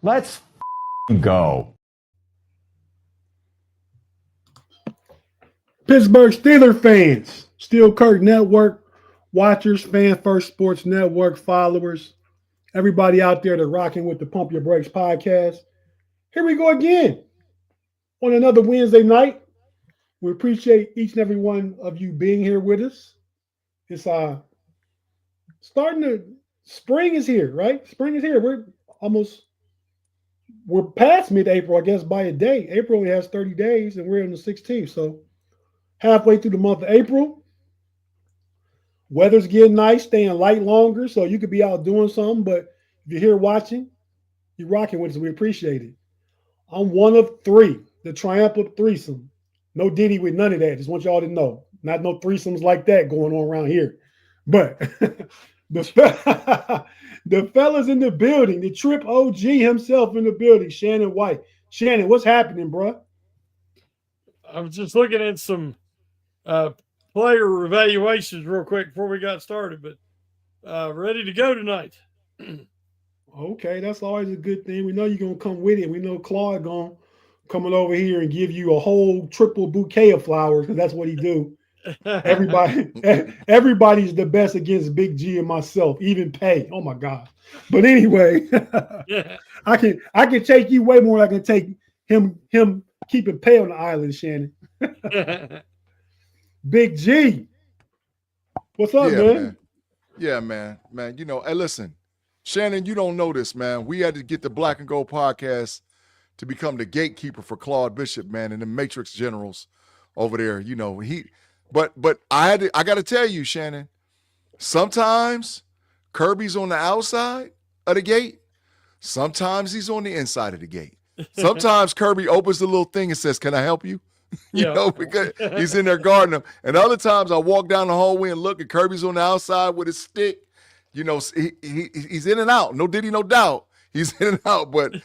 Let's go. Pittsburgh Steelers fans, Steel Curtain Network, watchers, Fan First Sports Network followers, everybody out there that rocking with the Pump Your Brakes podcast. Here we go again on another Wednesday night. We appreciate each and every one of you being here with us. It's spring is here, right? Spring is here. We're past mid-April, I guess, by a day. April only has 30 days, and we're on the 16th. So halfway through the month of April. Weather's getting nice, staying light longer, so you could be out doing something. But if you're here watching, you're rocking with us. We appreciate it. I'm one of three, the triumphant threesome. No Diddy with none of that. Just want y'all to know. Not no threesomes like that going on around here. But the fellas in the building, the Trip OG himself in the building, Shannon White. Shannon, what's happening, bro? I was just looking at some player evaluations real quick before we got started, but ready to go tonight. Okay, that's always a good thing. We know you're going to come with it. We know Claude coming over here and give you a whole triple bouquet of flowers because that's what he do. Everybody's the best against Big G and myself, even Pay. Oh my God. But anyway, Yeah. I can take you way more than I can take him keeping Pay on the island, Shannon. Big G. What's up, man? Yeah, man. You know, hey, listen, Shannon, you don't know this, man. We had to get the Black and Gold podcast to become the gatekeeper for Claude Bishop, man, and the Matrix Generals over there. You know, but I got to tell you, Shannon, sometimes Kirby's on the outside of the gate. Sometimes he's on the inside of the gate. Sometimes Kirby opens the little thing and says, "Can I help you?" You know, because he's in there guarding them. And other times I walk down the hallway and look, and Kirby's on the outside with his stick. You know, he's in and out. No Diddy, no doubt. He's in and out. But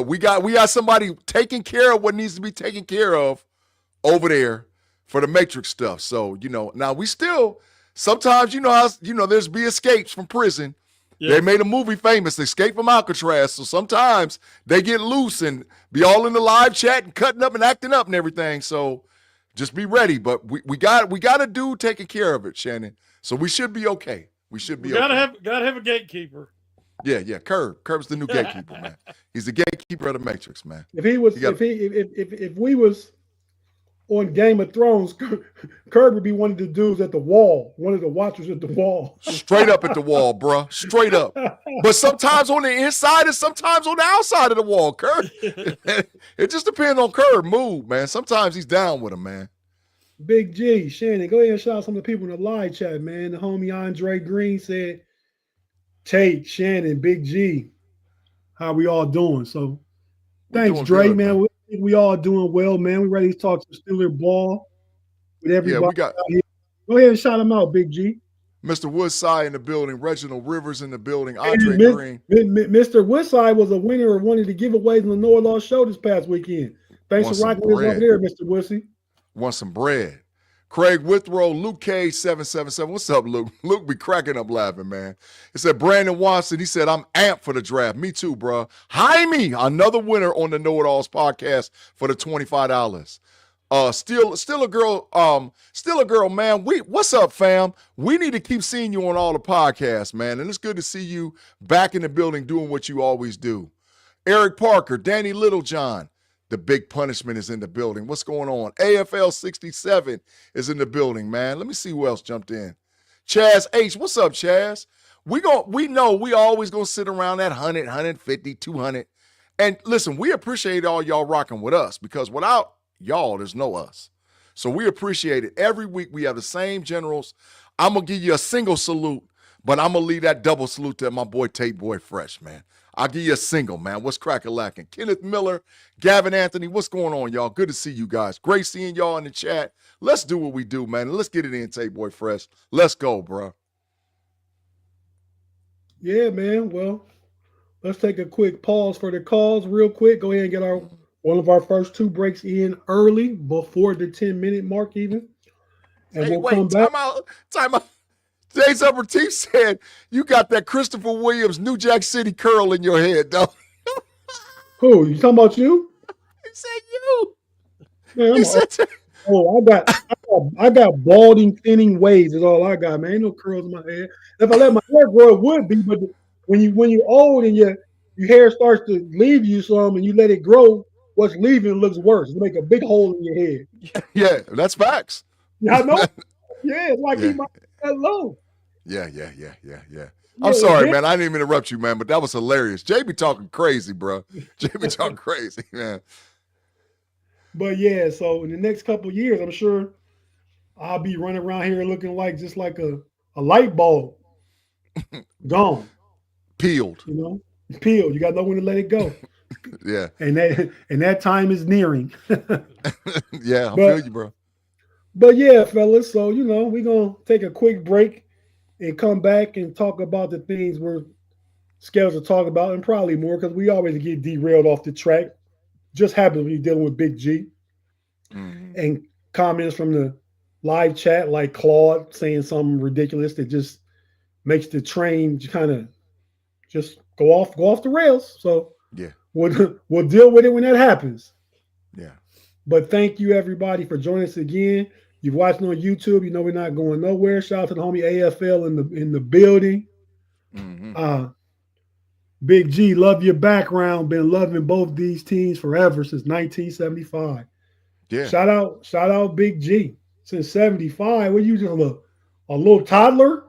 we got somebody taking care of what needs to be taken care of over there for the Matrix stuff. So, you know, now we still sometimes, there's be escapes from prison. Yeah. They made a movie famous, Escape from Alcatraz. So sometimes they get loose and be all in the live chat and cutting up and acting up and everything. So just be ready. But we got a dude taking care of it, Shannon. So we should be okay. We gotta have a gatekeeper. Yeah. Curb's the new gatekeeper, man. He's the gatekeeper of the Matrix, man. If we was on Game of Thrones, Kirby would be one of the dudes at the wall, one of the watchers at the wall. Straight up at the wall, bro. Straight up. But sometimes on the inside and sometimes on the outside of the wall, Kirby. It just depends on Kirby's mood, man. Sometimes he's down with him, man. Big G, Shannon, go ahead and shout out some of the people in the live chat, man. The homie Andre Green said, Tate, Shannon, Big G, how we all doing? So thanks, Dre, good, man. We all doing well, man. We ready to talk some Steeler ball with everybody. Yeah, we got. Go ahead and shout them out, Big G. Mr. Woodside in the building, Reginald Rivers in the building, Andre Green. Mr. Woodside was a winner of one of the giveaways on the Noah Law Show this past weekend. Thanks for rocking with us over there, Mr. Woodsy. Want some bread. Craig Withrow, Luke K777. What's up, Luke? Luke be cracking up laughing, man. It said Brandon Watson. He said, I'm amped for the draft. Me too, bro. Jaime, another winner on the Know It Alls podcast for the $25. Still a girl, man. What's up, fam? We need to keep seeing you on all the podcasts, man. And it's good to see you back in the building doing what you always do. Eric Parker, Danny Littlejohn. The Big Punishment is in the building. What's going on? AFL 67 is in the building, man. Let me see who else jumped in. Chaz H. What's up, Chaz? We know we always going to sit around that 100, 150, 200. And listen, we appreciate all y'all rocking with us because without y'all, there's no us. So we appreciate it. Every week we have the same generals. I'm going to give you a single salute But I'm going to leave that double salute to my boy Tate Boy Fresh, man. I'll give you a single, man. What's crack-a-lacking? Kenneth Miller, Gavin Anthony, what's going on, y'all? Good to see you guys. Great seeing y'all in the chat. Let's do what we do, man. Let's get it in, Tate Boy Fresh. Let's go, bro. Yeah, man. Well, let's take a quick pause for the calls real quick. Go ahead and get one of our first 2 breaks in early before the 10-minute mark even. And we'll come back. Time out. Jay's Upper Teeth said, you got that Christopher Williams New Jack City curl in your head, though. Who? You talking about you? He said you. Man, He said I got balding, thinning waves is all I got, man. Ain't no curls in my head. If I let my hair grow, it would be, but when you're old and your hair starts to leave you some and you let it grow, what's leaving looks worse. You make a big hole in your head. Yeah, that's facts. Yeah, I know. Yeah, it's like keep my head low. Yeah. I'm sorry, man. I didn't even interrupt you, man, but that was hilarious. Jay be talking crazy, bro. Jay be talking crazy, man. But yeah, so in the next couple of years, I'm sure I'll be running around here looking like just like a light bulb. Gone. Peeled. You know? Peeled. You got no one to let it go. Yeah. And that time is nearing. Yeah, I feel you, bro. But yeah, fellas, so we're gonna take a quick break and come back and talk about the things we're scheduled to talk about, and probably more because we always get derailed off the track. Just happens when you're dealing with Big-G. Mm-hmm. And comments from the live chat, like Claude saying something ridiculous that just makes the train kind of just go off the rails. So yeah, we'll deal with it when that happens. Yeah. But thank you everybody for joining us again. You've watched on YouTube. You know we're not going nowhere. Shout out to the homie AFL in the building. Mm-hmm. Big-G, love your background. Been loving both these teams forever since 1975. Yeah. Shout out Big-G. Since 75. What you just a little toddler?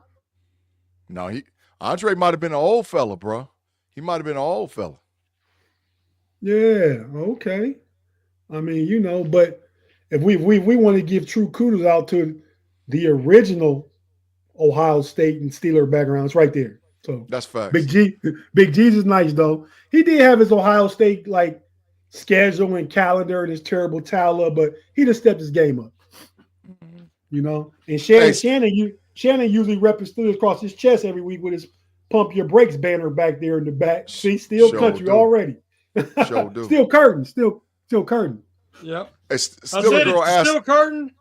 No, Andre might have been an old fella, bro. He might have been an old fella. Yeah, okay. I mean, but if we want to give true kudos out to the original Ohio State and Steeler background, it's right there. So that's facts. Big-G's is nice though. He did have his Ohio State like schedule and calendar and his terrible talent, but he just stepped his game up. And Shannon usually reps Steelers across his chest every week with his "Pump Your Brakes" banner back there in the back. See, still country already. Sure do. Still curtain. Still curtain. Yep. Still curtain,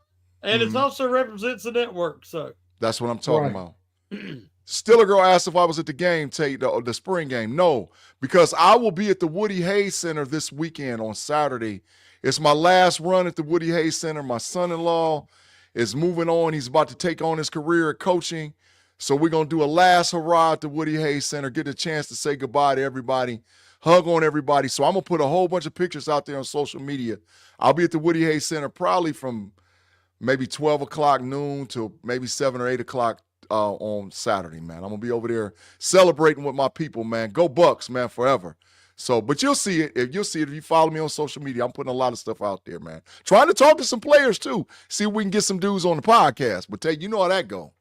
and it also represents the network. So that's what I'm talking about. Still a girl asked if I was at the game, Tate, the spring game. No, because I will be at the Woody Hayes Center this weekend on Saturday. It's my last run at the Woody Hayes Center. My son-in-law is moving on. He's about to take on his career at coaching. So we're going to do a last hurrah at the Woody Hayes Center, get a chance to say goodbye to everybody, hug on everybody. So I'm going to put a whole bunch of pictures out there on social media. I'll be at the Woody Hayes Center probably from maybe 12 o'clock noon to maybe 7 or 8 o'clock on Saturday, man. I'm going to be over there celebrating with my people, man. Go Bucks, man, forever. So, but you'll see it. If you follow me on social media, I'm putting a lot of stuff out there, man. Trying to talk to some players too. See if we can get some dudes on the podcast. But Tate, you know how that go.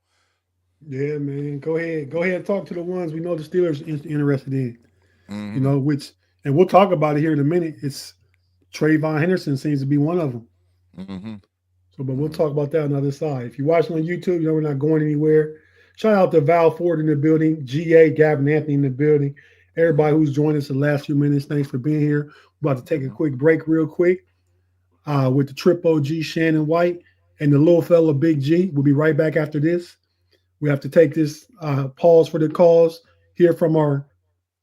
Yeah, man. Go ahead and talk to the ones we know the Steelers interested in. Mm-hmm. And we'll talk about it here in a minute. It's Trayvon Henderson seems to be one of them. Mm-hmm. But we'll talk about that on the other side. If you're watching on YouTube, we're not going anywhere. Shout out to Val Ford in the building, GA, Gavin Anthony in the building. Everybody who's joined us the last few minutes, thanks for being here. We're about to take a quick break real quick with the Trip OG Shannon White and the little fella Big-G. We'll be right back after this. We have to take this pause for the calls, hear from our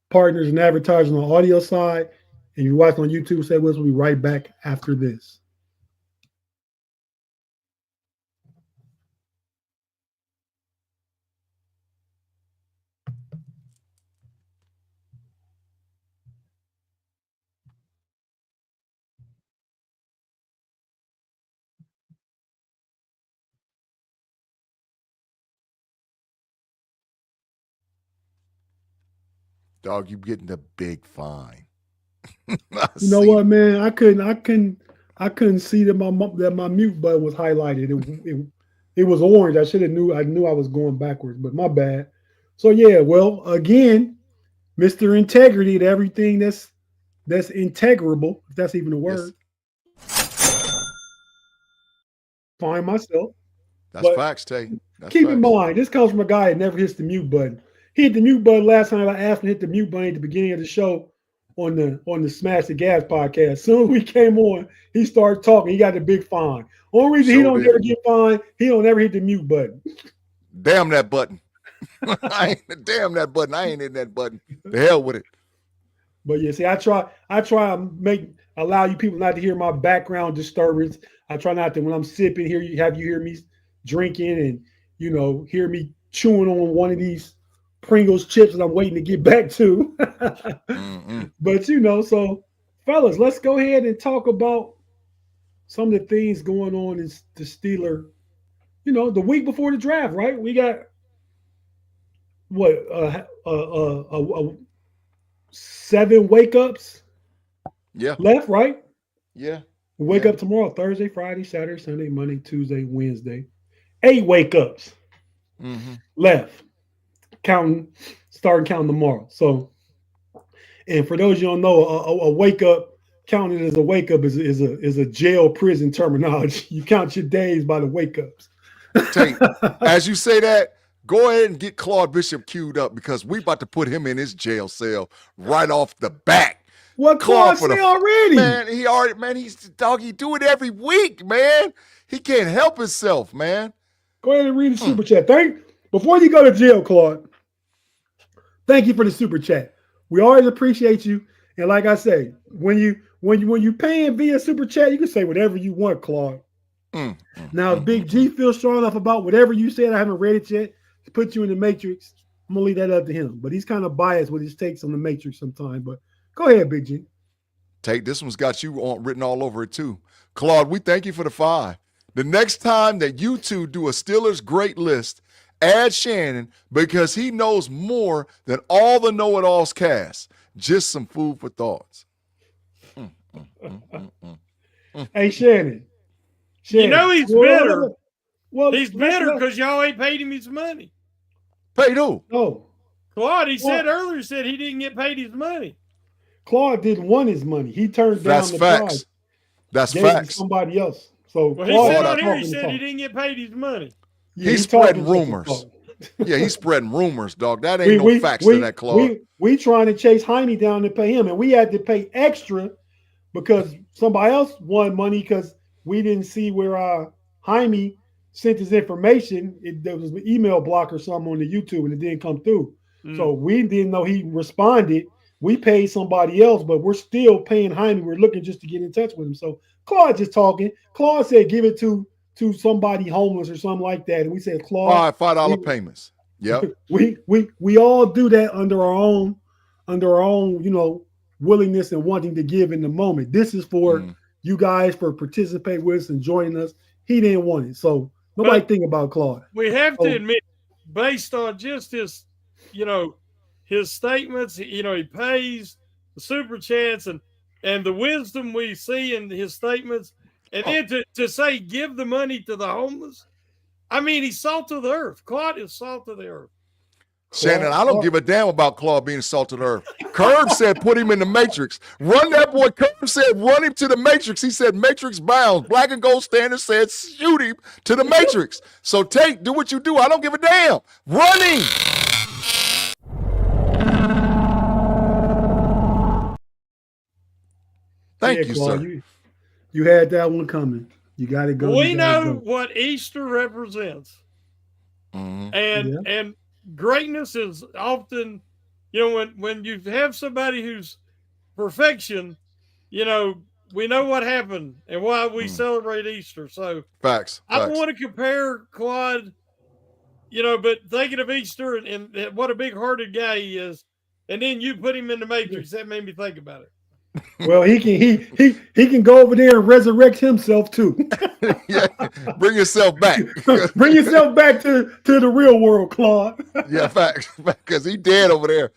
partners and advertisers on the audio side. And if you're watching on YouTube, stay with us. We'll be right back after this. Dog, you getting the big fine. You know what, man? I couldn't see that my mute button was highlighted. It was orange. I knew I was going backwards, but my bad. So yeah, well, again, Mr. Integrity to everything that's integrable, if that's even a Yes, word. Find myself. that's But facts, Tate. That's keep in facts. mind, this comes from a guy that never hits the mute button. He hit the mute button last time I asked him to hit the mute button at the beginning of the show on the Smash the Gas podcast. As soon as we came on, he started talking. He got the big fine. Only reason he Sure don't did. never get fined, he don't ever hit the mute button. Damn that button. Damn that button. I ain't hitting that button. The hell with it. But yeah, see, I try to allow you people not to hear my background disturbance. I try not to when I'm sipping here, you hear me drinking and hear me chewing on one of these Pringles chips that I'm waiting to get back to. But so fellas, let's go ahead and talk about some of the things going on in the Steeler. The week before the draft, right? We got what 7 wake ups Yeah. left, right? Yeah. We wake up tomorrow, Thursday, Friday, Saturday, Sunday, Monday, Tuesday, Wednesday. 8 wake ups left. Starting counting tomorrow. So, and for those you don't know, a wake up, counting as a wake up is a jail prison terminology. You count your days by the wake ups. Tate, as you say that, go ahead and get Claude Bishop queued up because we about to put him in his jail cell right off the bat. What Claude say already? Man, he's the dog. He do it every week, man. He can't help himself, man. Go ahead and read the super chat. Before you go to jail, Claude, thank you for the super chat. We always appreciate you. And like I say, when you paying via super chat, you can say whatever you want, Claude. Now, if Big G feels strong enough about whatever you said, I haven't read it yet, to put you in the Matrix, I'm gonna leave that up to him. But he's kind of biased with his takes on the Matrix sometimes. But go ahead, Big G. Tate, this one's got you written all over it too. Claude, we thank you for the 5. The next time that you two do a Steelers great list, add Shannon because he knows more than all the know-it-alls cast. Just some food for thoughts. Hey, Shannon. You know he's bitter. Well, he's bitter because y'all ain't paid him his money. Paid who? No. Claude, he said earlier, he didn't get paid his money. Claude didn't want his money. He turned down the prize. That's facts. Somebody else. So he said on here, he said he didn't get paid his money. Yeah, he's spreading rumors. Yeah, he's spreading rumors, dog. That ain't no facts to that, Claude. We trying to chase Jaime down to pay him, and we had to pay extra because somebody else won money because we didn't see where Jaime sent his information. There was an email block or something on the YouTube, and it didn't come through. So we didn't know he responded. We paid somebody else, but we're still paying Jaime. We're looking just to get in touch with him. So Claude just talking. Claude said, give it to somebody homeless or something like that. And we said, Claude, $5 payments. Yep. We all do that under our own, willingness and wanting to give in the moment. This is for you guys for participating with us and joining us. He didn't want it. So nobody think about Claude. We have to admit, based on just his, his statements, he pays the super chats and the wisdom we see in his statements. And then to say, give the money to the homeless. I mean, he's salt of the earth. Claude is salt of the earth. Shannon, I don't give a damn about Claude being salt of the earth. Curb said put him in the Matrix. Run that boy. Curb said run him to the Matrix. He said Matrix bounds. Black and Gold Standard said shoot him to the Matrix. So Tate, do what you do. I don't give a damn. Run him. Thank you, Claude, sir. You had that one coming. You got to go. We know what Easter represents. And greatness is often, when you have somebody who's perfection, we know what happened and why we celebrate Easter. So facts. I don't want to compare Claude, but thinking of Easter and what a big-hearted guy he is, and then you put him in the Matrix, that made me think about it. Well, he can go over there and resurrect himself too. Yeah, bring yourself back. Bring yourself back to the real world, Claude. Yeah, facts. Because he dead over there.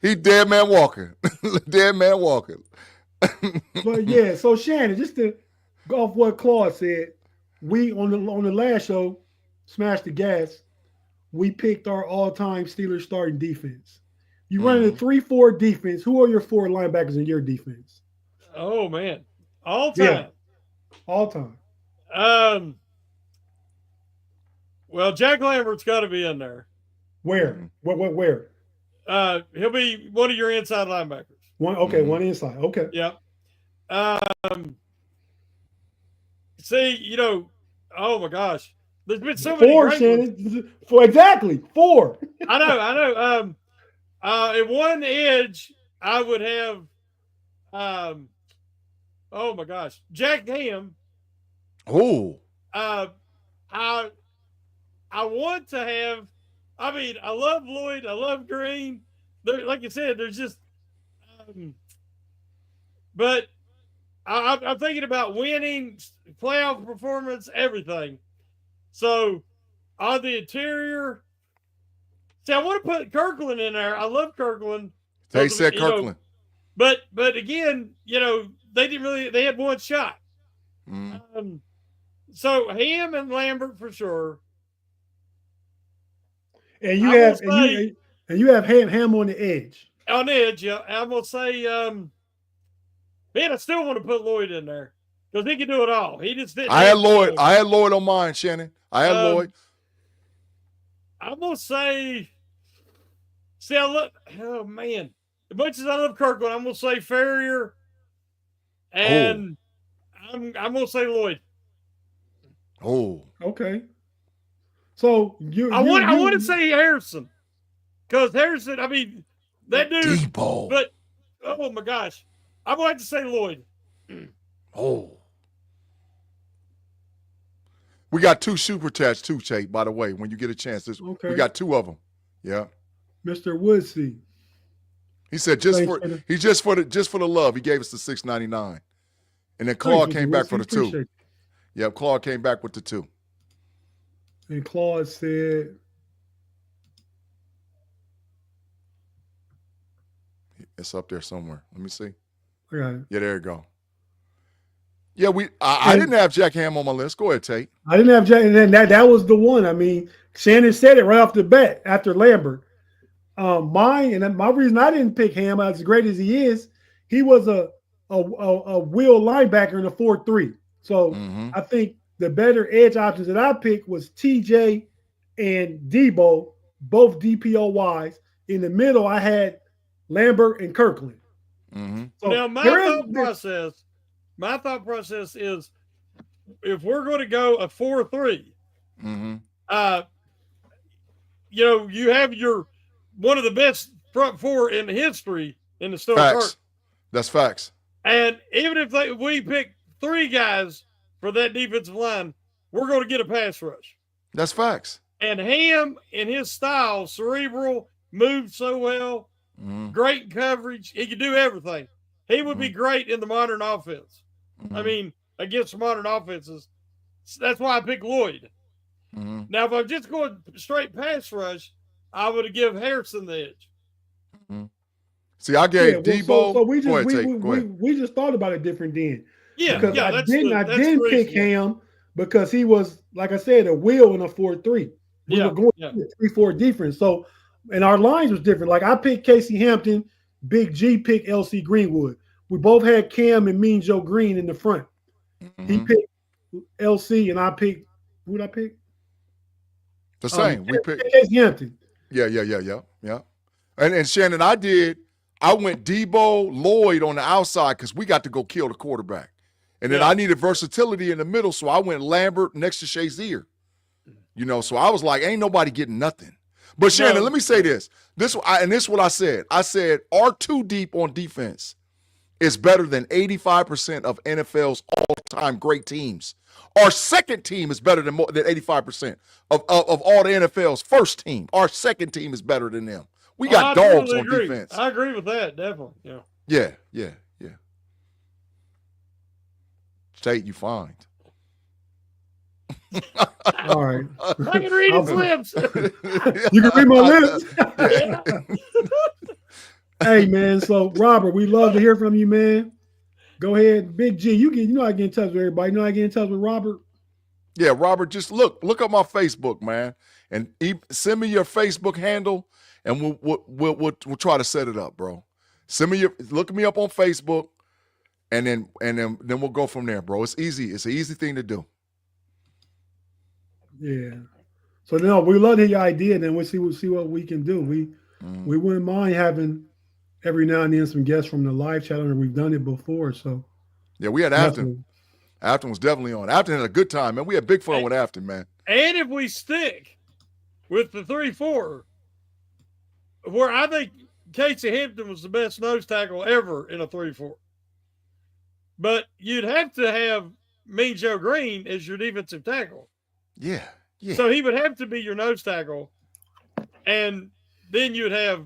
He dead man walking. Dead man walking. But yeah, so Shannon, just to go off what Claude said, we on the last show, Smash the Gas, we picked our all-time Steelers starting defense. You run a 3-4 defense. Who are your 4 linebackers in your defense? Oh man, all time. Yeah, all time. Well, Jack Lambert's got to be in there. Where? Where? He'll be one of your inside linebackers. One inside. Okay. Yeah. See, oh my gosh, there's been so many. 4, Shannon. 4, exactly 4. I know. At one edge, I would have. Oh my gosh, Jack Ham. Oh. I want to have. I mean, I love Lloyd. I love Green. Like you said, there's just. But I'm thinking about winning, playoff performance, everything. So on the interior, see, I want to put Kirkland in there. I love Kirkland. They said Kirkland. But again, they didn't really. They had one shot. So Ham and Lambert for sure. And you have Ham on the edge. On the edge, yeah. I'm gonna say, man, I still want to put Lloyd in there because he can do it all. He just didn't. I had Lloyd on mine, Shannon. I had Lloyd. I'm gonna say. See, oh man, as much as I love Kirkland, I'm gonna say Ferrier, and I'm gonna say Lloyd. Oh, okay. So I want to say Harrison, because Harrison. I mean, that dude. Depot. But oh my gosh, I'm going to have to say Lloyd. Oh. We got 2 super chats too, Tate, by the way, when you get a chance. We got 2 of them. Yeah. Mr. Woodsey. He said just for the love, he gave us the $6.99. And then Claude came back for the 2. Yeah, Claude came back with the 2. And Claude said it's up there somewhere. Let me see. Okay. Yeah, there you go. Yeah, I didn't have Jack Ham on my list. Go ahead, Tate. I didn't have Jack, and then that was the one. I mean, Shannon said it right off the bat after Lambert. My reason I didn't pick Ham, as great as he is, he was a wheel linebacker in a 4-3. So I think the better edge options that I picked was TJ and Debo, both DPOYs. In the middle, I had Lambert and Kirkland. So now my thought process is, if we're going to go a 4-3, you have your one of the best front 4 in history in the Stone Park. That's facts. And even if we pick 3 guys for that defensive line, we're going to get a pass rush. That's facts. And Ham, in his style, cerebral, moved so well, great coverage. He could do everything. He would be great in the modern offense. I mean, against modern offenses. That's why I picked Lloyd. Now, if I'm just going straight pass rush, I would have given Harrison the edge. See, I gave Debo. So we just thought about it different then. Yeah, because I didn't pick Ham because he was, like I said, a wheel in a 4-3. We were going 3-4 defense. So, and our lines was different. Like I picked Casey Hampton, Big-G picked LC Greenwood. We both had Cam and Mean Joe Green in the front. He picked LC and I picked, who did I pick? The same. We picked Casey Hampton. Yeah. And Shannon, I went Debo, Lloyd on the outside because we got to go kill the quarterback. And then I needed versatility in the middle, so I went Lambert next to Shazier. So I was like, ain't nobody getting nothing. But Shannon, let me say this. This is what I said. I said our 2 deep on defense is better than 85% of NFL's all-time great teams. Our second team is better than 85% of all the NFL's first team. Our second team is better than them. We got dogs on defense. I agree with that, definitely. Yeah. Tate, you find. All right. I can read his lips. You can read my lips. Hey, man. So, Robert, we love to hear from you, man. Go ahead. Big G, you know I get in touch with everybody. You know I get in touch with Robert? Yeah, Robert, just look up my Facebook, man, and send me your Facebook handle, and we'll try to set it up, bro. Look me up on Facebook, and then we'll go from there, bro. It's easy. It's an easy thing to do. Yeah. So no, we love the idea, and then we'll see what we can do. We wouldn't mind having every now and then some guests from the live channel, and we've done it before. So yeah, we had Afton. Afton was definitely on. Afton had a good time, man. We had big fun with Afton, man. And if we stick with the 3-4, where I think Casey Hampton was the best nose tackle ever in a 3-4, but you'd have to have Mean Joe Green as your defensive tackle. Yeah. Yeah. So he would have to be your nose tackle, and then you'd have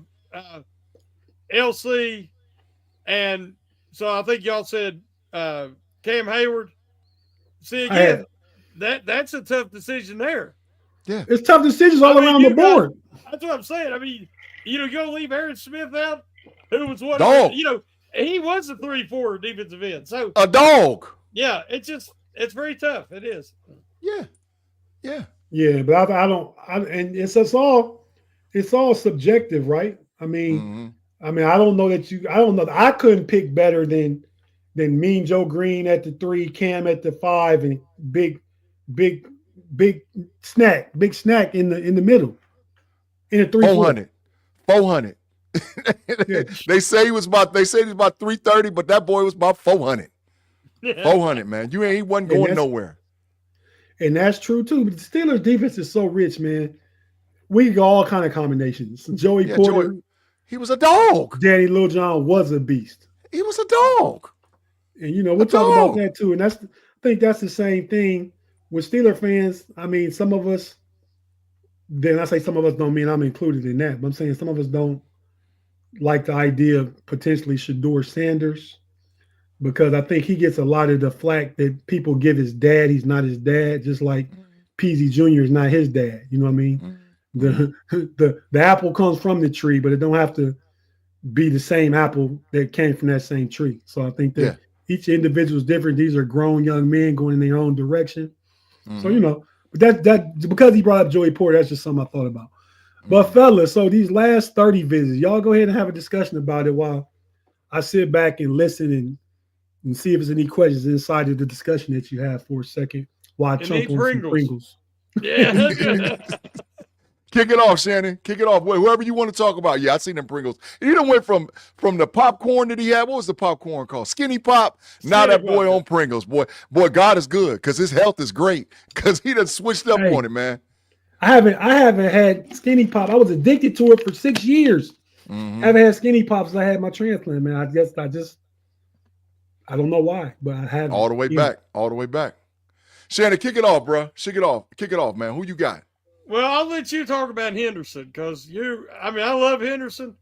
LC, and so I think y'all said Cam Hayward. See, again, that's a tough decision there. Yeah, it's tough decisions all around the board. That's what I'm saying. I mean, you're going to leave Aaron Smith out, who was one dog. He was a 3-4 defensive end. So a dog. Yeah, it's very tough. It is. Yeah. Yeah. Yeah, but and it's all subjective, right? I mean, I don't know that I couldn't pick better than Mean Joe Green at the 3, Cam at the 5, and big snack in the middle. In a 3-4. 400. Yeah. They say he was about 330, but that boy was about 400. 400, man. He wasn't going nowhere. And that's true too. But the Steelers defense is so rich, man. We got all kind of combinations. Joey Porter. He was a dog. Danny Littlejohn was a beast. He was a dog. And we'll talk about that too. And I think that's the same thing with Steeler fans. I mean, some of us, then I say some of us don't mean I'm included in that, but I'm saying some of us don't like the idea of potentially Shedeur Sanders, because I think he gets a lot of the flack that people give his dad. He's not his dad, just like Peasy Jr. is not his dad. You know what I mean? The apple comes from the tree, but it don't have to be the same apple that came from that same tree. So I think that each individual is different. These are grown young men going in their own direction. So, but that because he brought up Joey Porter, that's just something I thought about. But fellas, so these last 30 visits, y'all go ahead and have a discussion about it while I sit back and listen and see if there's any questions inside of the discussion that you have for a second while I chomp on some Pringles. Yeah. Kick it off, Shannon. Kick it off. Whoever you want to talk about. Yeah, I seen them Pringles. You done went from the popcorn that he had. What was the popcorn called? Skinny Pop. Now that boy on Pringles. Boy, God is good because his health is great because he done switched up on it, man. I haven't had Skinny Pop. I was addicted to it for 6 years. I haven't had Skinny Pop since I had my transplant, man. I don't know why, but I haven't. All the way back. Shannon, kick it off, bro. Kick it off, man. Who you got? Well, I'll let you talk about Henderson because I love Henderson,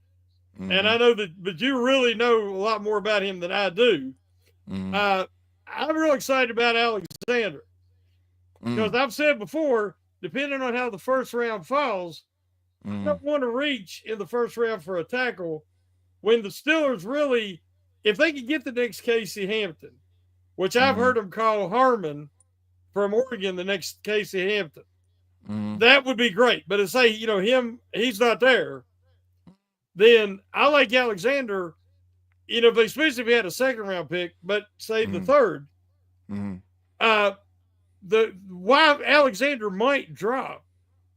and I know but you really know a lot more about him than I do. I'm real excited about Alexander because I've said before, depending on how the first round falls, I don't want to reach in the first round for a tackle when the Steelers really, if they could get the next Casey Hampton, which I've heard them call Harmon from Oregon, the next Casey Hampton. That would be great. But to say, he's not there, then I like Alexander, especially if he had a second round pick, but say the third. Why Alexander might drop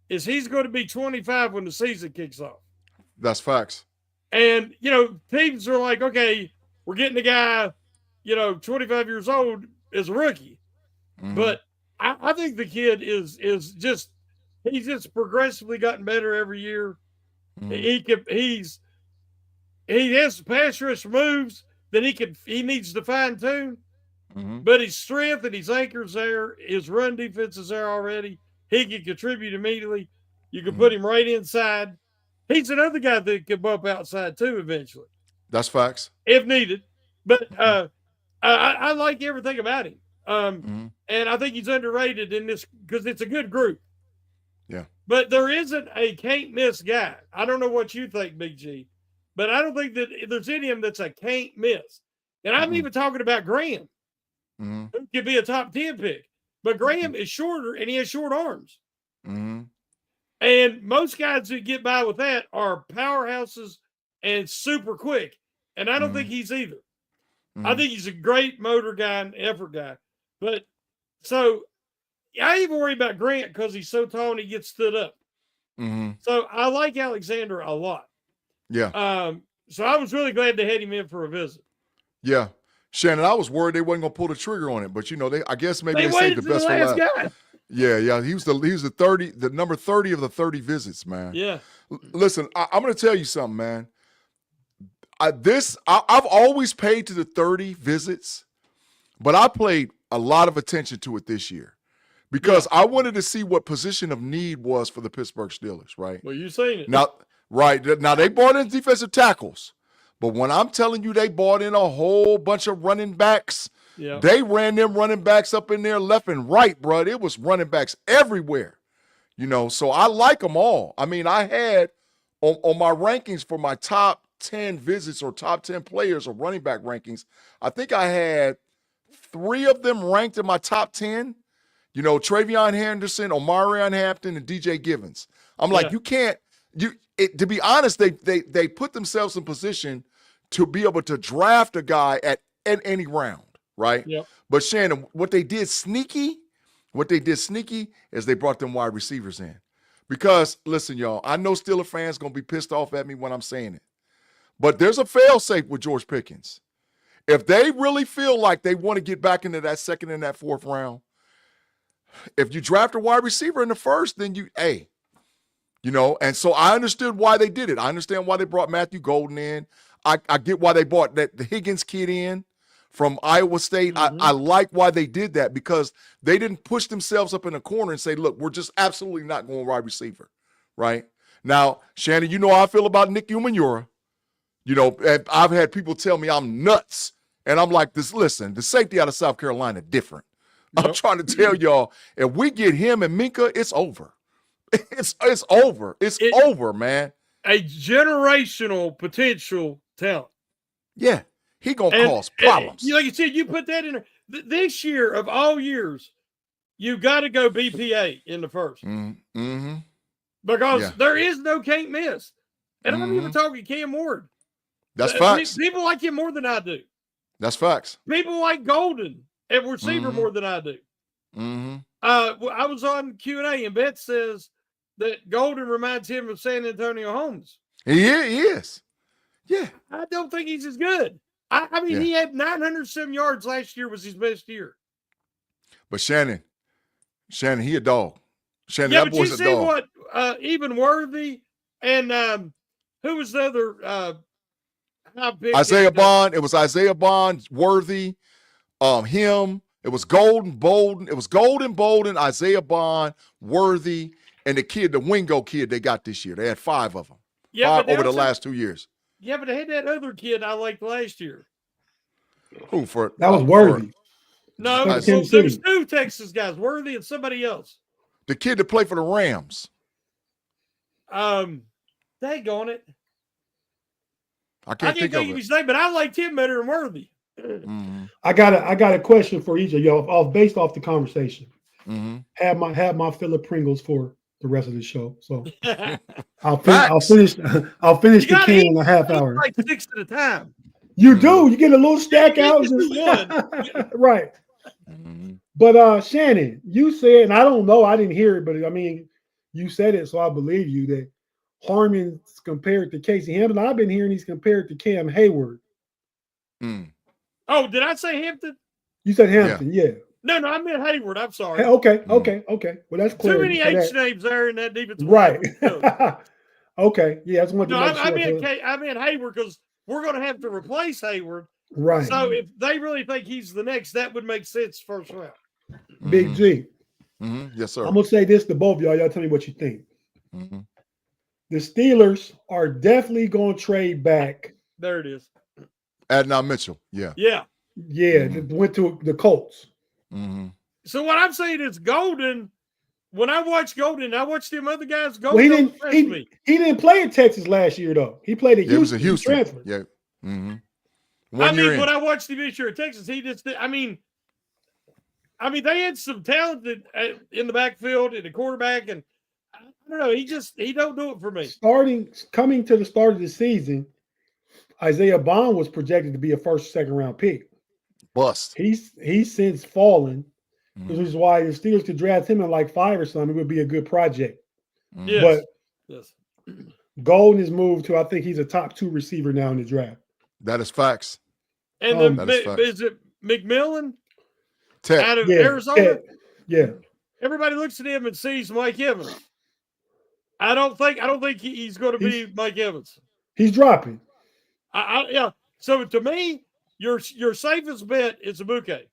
is he's going to be 25 when the season kicks off. That's facts. And, teams are like, okay, we're getting a guy, 25 years old as a rookie. But I think the kid is just, he's just progressively gotten better every year. He has pass rush moves that he needs to fine tune. But his strength and his anchor's there. His run defense is there already. He can contribute immediately. You can put him right inside. He's another guy that can bump outside too eventually. That's facts. If needed. But I like everything about him. And I think he's underrated in this because it's a good group. Yeah. But there isn't a can't miss guy. I don't know what you think, Big G, but I don't think that there's any of them that's a can't miss. And I'm even talking about Graham, who could be a top 10 pick. But Graham is shorter and he has short arms. Mm-hmm. And most guys who get by with that are powerhouses and super quick. And I don't think he's either. I think he's a great motor guy and effort guy. But so I even worry about Grant because he's so tall and he gets stood up. So I like Alexander a lot. Yeah. So I was really glad they had him in for a visit. Yeah. Shannon, I was worried they wasn't gonna pull the trigger on it, but I guess maybe they saved waited the to best for last. guy. Yeah. He was the number 30 of the 30 visits, man. Yeah. Listen, I'm gonna tell you something, man. I've always paid to the 30 visits, but I paid a lot of attention to it this year because I wanted to see what position of need was for the Pittsburgh Steelers, right? Well, you've seen it. Now they brought in defensive tackles, but when I'm telling you they brought in a whole bunch of running backs, they ran them running backs up in there left and right, bro. It was running backs everywhere, so I like them all. I mean, I had on my rankings for my top 10 visits or top 10 players or running back rankings, I think I had 3 of them ranked in my top 10. Travion Henderson, Omarion Hampton, and DJ Givens. I'm like, you can't. To be honest, they put themselves in position to be able to draft a guy at any round, right? Yep. But Shannon, what they did sneaky is they brought them wide receivers in. Because listen, y'all, I know Steeler fans gonna be pissed off at me when I'm saying it, but there's a fail-safe with George Pickens. If they really feel like they want to get back into that second and that fourth round, if you draft a wide receiver in the first, then and so I understood why they did it. I understand why they brought Matthew Golden in. I get why they brought the Higgins kid in from Iowa State. I like why they did that because they didn't push themselves up in a corner and say, look, we're just absolutely not going wide receiver, right? Now, Shannon, you know how I feel about Nick Umanura. I've had people tell me I'm nuts. And I'm like, listen, the safety out of South Carolina different. Yep. I'm trying to tell y'all, if we get him and Minka, it's over. It's over. It's over, man. A generational potential talent. Yeah. He going to cause problems. Like you said, you put that in there. This year of all years, you got to go BPA in the first. Because there is no can't miss. And I'm even talking Cam Ward. That's facts. People like him more than I do. That's facts. People like Golden at receiver more than I do. I was on Q&A and Beth says that Golden reminds him of San Antonio Holmes. He is. Yeah. I don't think he's as good. I mean, he had 900-some yards last year was his best year. But Shannon, he a dog. Shannon, yeah, that but you boy's a see dog. what even Worthy and who was the other Isaiah Bond. It was Isaiah Bond, Worthy, him. It was Bolden. It was Bolden, Isaiah Bond, Worthy, and the Wingo kid they got this year. They had 5 of them. Yeah, 5 over the last 2 years. Yeah, but they had that other kid I liked last year. Who for? That was Worthy. No, there's 2 Texas guys, Worthy and somebody else. The kid that played for the Rams. Daggone it. I can't think of his name, but I liked him better than Worthy. I got a question for each of y'all, based off the conversation. Have my fill of Pringles for the rest of the show. So I'll finish the can in a half hour. Like 6 at a time. You do. You get a little stack out. Right. But Shannon, you said, and I don't know, I didn't hear it, but I mean, you said it, so I believe you that Harmon's compared to Casey Hampton. I've been hearing he's compared to Cam Hayward. Oh, did I say Hampton? You said Hampton, yeah. No, I meant Hayward. I'm sorry. Okay. Well, that's clear. Too many H names there in that defense. Right. Okay. Yeah, that's one. I meant Hayward because we're going to have to replace Hayward. Right. So if they really think he's the next, that would make sense first round. Big G. Yes, sir. I'm gonna say this to both of y'all. Y'all tell me what you think. The Steelers are definitely going to trade back. There it is. Adnan Mitchell. Yeah. Went to the Colts. So what I'm saying is Golden. When I watched Golden, I watched them other guys. Golden he didn't play in Texas last year though. He played at Houston. It was a Houston transfer. Yeah. When I watched him this year at Texas, he just. I mean, I mean, they had some talented in the backfield and the quarterback, and I don't know. He don't do it for me. Coming to the start of the season, Isaiah Bond was projected to be a first, second round pick. Bust. He's since fallen, Mhm. which is why the Steelers could draft him in like 5 or something. It would be a good project. Yes. But yes. Golden is moved to, I think he's a top 2 receiver now in the draft. That is facts. And is it McMillan Tate. out of Arizona? Yeah. Everybody looks at him and sees Mike Evans. I don't think he's going to be Mike Evans. He's dropping. Yeah. So to me, your safest bet is a bouquet.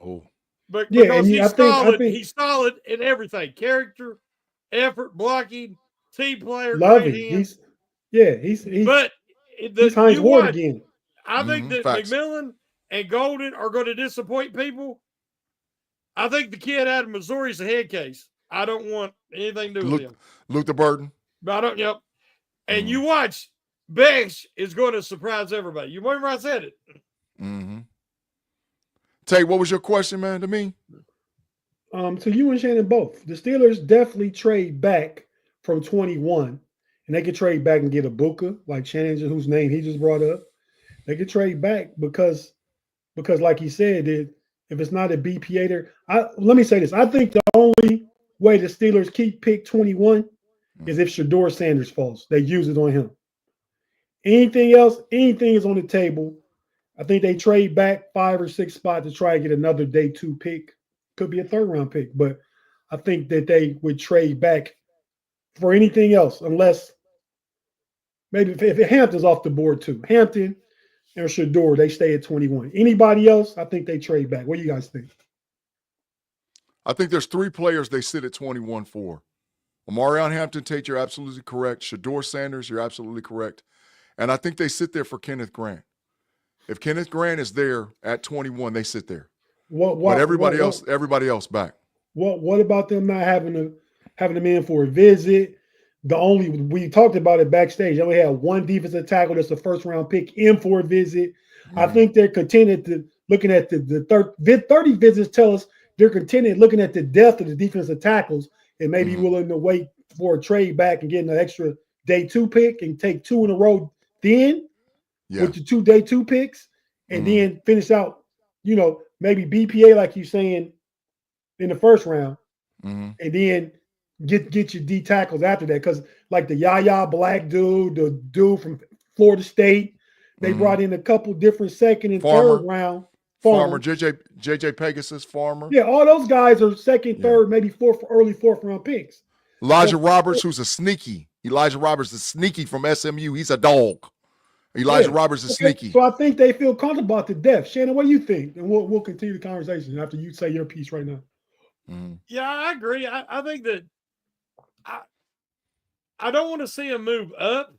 Oh. But Yeah, because and he's solid in everything: character, effort, blocking, team player. Love it. He's Heinz Ward again. I think that facts. McMillan and Golden are going to disappoint people. I think the kid out of Missouri is a head case. I don't want anything to do with him. Luke the Burden. But I don't. Yep. And you watch, Besh is going to surprise everybody. You remember I said it. Mm-hmm. Tate, what was your question, man, to me? To you and Shannon both. The Steelers definitely trade back from 21, and they could trade back and get a Buka, like Shannon, whose name he just brought up. They could trade back because like he said, if it's not a BPA there, let me say this. I think the only way the Steelers keep pick 21 is if Shador Sanders falls. They use it on him. Anything else, anything is on the table. I think they trade back 5 or 6 spots to try to get another day 2 pick. Could be a 3rd round pick, but I think that they would trade back for anything else, unless maybe if Hampton's off the board too. Hampton and Shador, they stay at 21. Anybody else, I think they trade back. What do you guys think? I think there's 3 players they sit at 21 for. Omarion Hampton, Tate, you're absolutely correct. Shador Sanders, you're absolutely correct. And I think they sit there for Kenneth Grant. If Kenneth Grant is there at 21, they sit there. But everybody else back. What about them not having them in for a visit? We talked about it backstage. They only had 1 defensive tackle that's a 1st round pick in for a visit. I think they're contented to looking at the 30 visits tell us they're contented looking at the depth of the defensive tackles and maybe willing to wait for a trade back and get an extra day 2 pick and take 2 in a row then with the 2 day 2 picks and then finish out, maybe BPA like you're saying in the 1st round and then get your D tackles after that. Because like the Yaya Black dude, the dude from Florida State, they brought in a couple different 2nd and 3rd round. Farmer, JJ Pegasus, Farmer. Yeah, all those guys are 2nd, 3rd, maybe 4th, early 4th round picks. Elijah Roberts, who's a sneaky. Elijah Roberts is sneaky from SMU. He's a dog. Elijah Roberts is sneaky. So I think they feel comfortable about the depth. Shannon, what do you think? And we'll continue the conversation after you say your piece right now. Yeah, I agree. I think that I don't want to see him move up.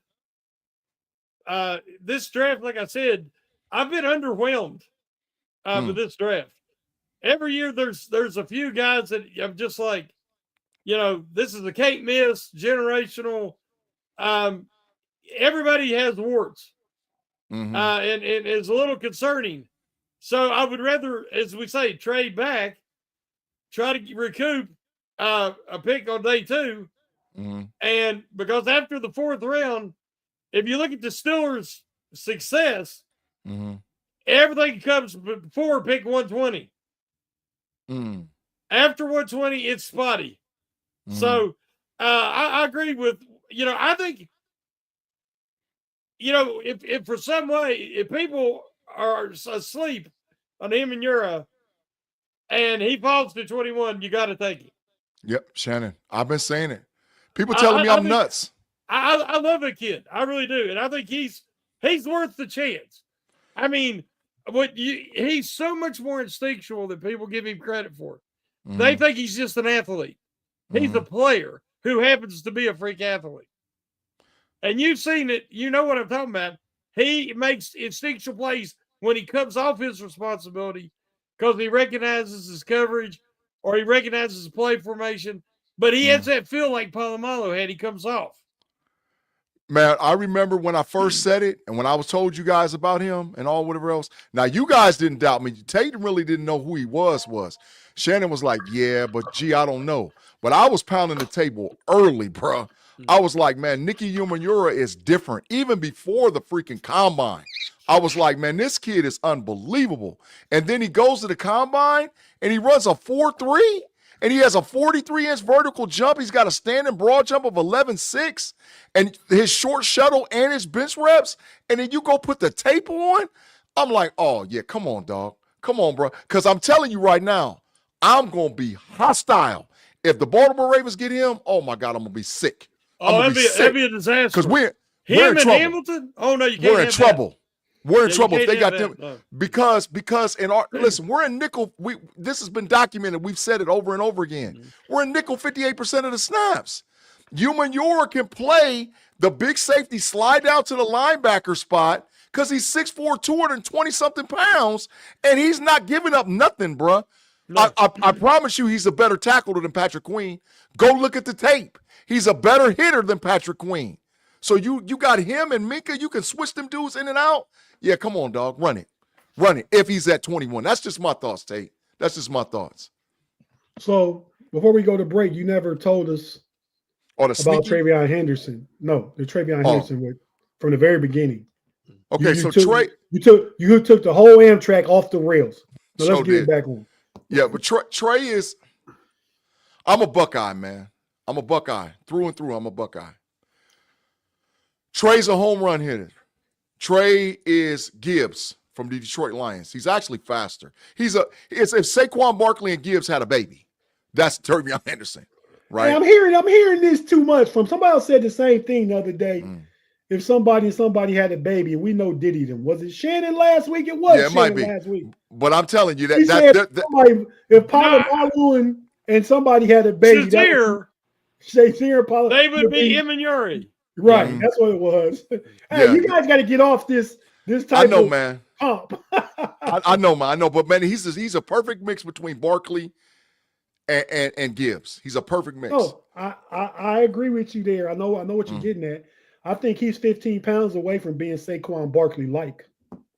This draft, like I said, I've been underwhelmed with this draft. Every year there's a few guys that I'm just like, this is a can't miss, generational. Everybody has warts. And it's a little concerning. So I would rather, as we say, trade back, try to recoup a pick on day 2. And because after the 4th round, if you look at the Steelers' success, everything comes before pick 120. After 120, it's spotty. So I agree with, I think, if for some way, if people are asleep on him and Ura and he falls to 21, you got to take him. Yep, Shannon. I've been saying it. People telling me I'm nuts. I love a kid. I really do. And I think he's worth the chance. I mean, he's so much more instinctual than people give him credit for. They think he's just an athlete. He's a player who happens to be a freak athlete. And you've seen it. You know what I'm talking about. He makes instinctual plays when he comes off his responsibility because he recognizes his coverage or he recognizes his play formation. But he has that feel like Polamalu had. He comes off. Man, I remember when I first said it and when I was told you guys about him and all whatever else. Now, you guys didn't doubt me. Tate really didn't know who he was. Shannon was like, yeah, but gee, I don't know. But I was pounding the table early, bro. I was like, man, Nicky Umanura is different. Even before the freaking combine, I was like, man, this kid is unbelievable. And then he goes to the combine and he runs a 4.3 and he has a 43-inch vertical jump. He's got a standing broad jump of 11.6 and his short shuttle and his bench reps. And then you go put the tape on. I'm like, oh, yeah, come on, dog. Come on, bro. Because I'm telling you right now, I'm going to be hostile. If the Baltimore Ravens get him, oh, my God, I'm going to be sick. Oh, that'd be a disaster. Because we're him in and trouble. Hamilton? Oh, no, you can't. We're in trouble. That. We're in trouble if they got them. No. Because in our listen, we're in nickel. This has been documented. We've said it over and over again. We're in nickel 58% of the snaps. Umanura can play the big safety, slide down to the linebacker spot because he's 6'4", 220-something pounds, and he's not giving up nothing, bruh. No. I promise you he's a better tackler than Patrick Queen. Go look at the tape. He's a better hitter than Patrick Queen. So you got him and Minka. You can switch them dudes in and out. Yeah, come on, dog. Run it. Run it if he's at 21. That's just my thoughts, Tate. That's just my thoughts. So before we go to break, you never told us about sneaky? TreVeyon Henderson. No, the TreVeyon Henderson from the very beginning. Okay, you took the whole Amtrak off the rails. So let's get it back on. Yeah, but Trey is – I'm a Buckeye, man. I'm a Buckeye. Through and through, I'm a Buckeye. Trey's a home run hitter. Trey is Gibbs from the Detroit Lions. He's actually faster. It's if Saquon Barkley and Gibbs had a baby, that's TreVeyon Henderson, right? Hey, I'm hearing this too much from somebody else said the same thing the other day. If somebody had a baby, and we know Diddy them. Was it Shannon last week? It was Shannon last week. But I'm telling you if Polamalu and somebody had a baby, Shazier, they would be Umanura. Right, that's what it was. Hey, you guys got to get off this type of man. Pump. I know, man. I know, but man, he's a perfect mix between Barkley and Gibbs. He's a perfect mix. Oh, I agree with you there. I know what you're getting at. I think he's 15 pounds away from being Saquon Barkley-like.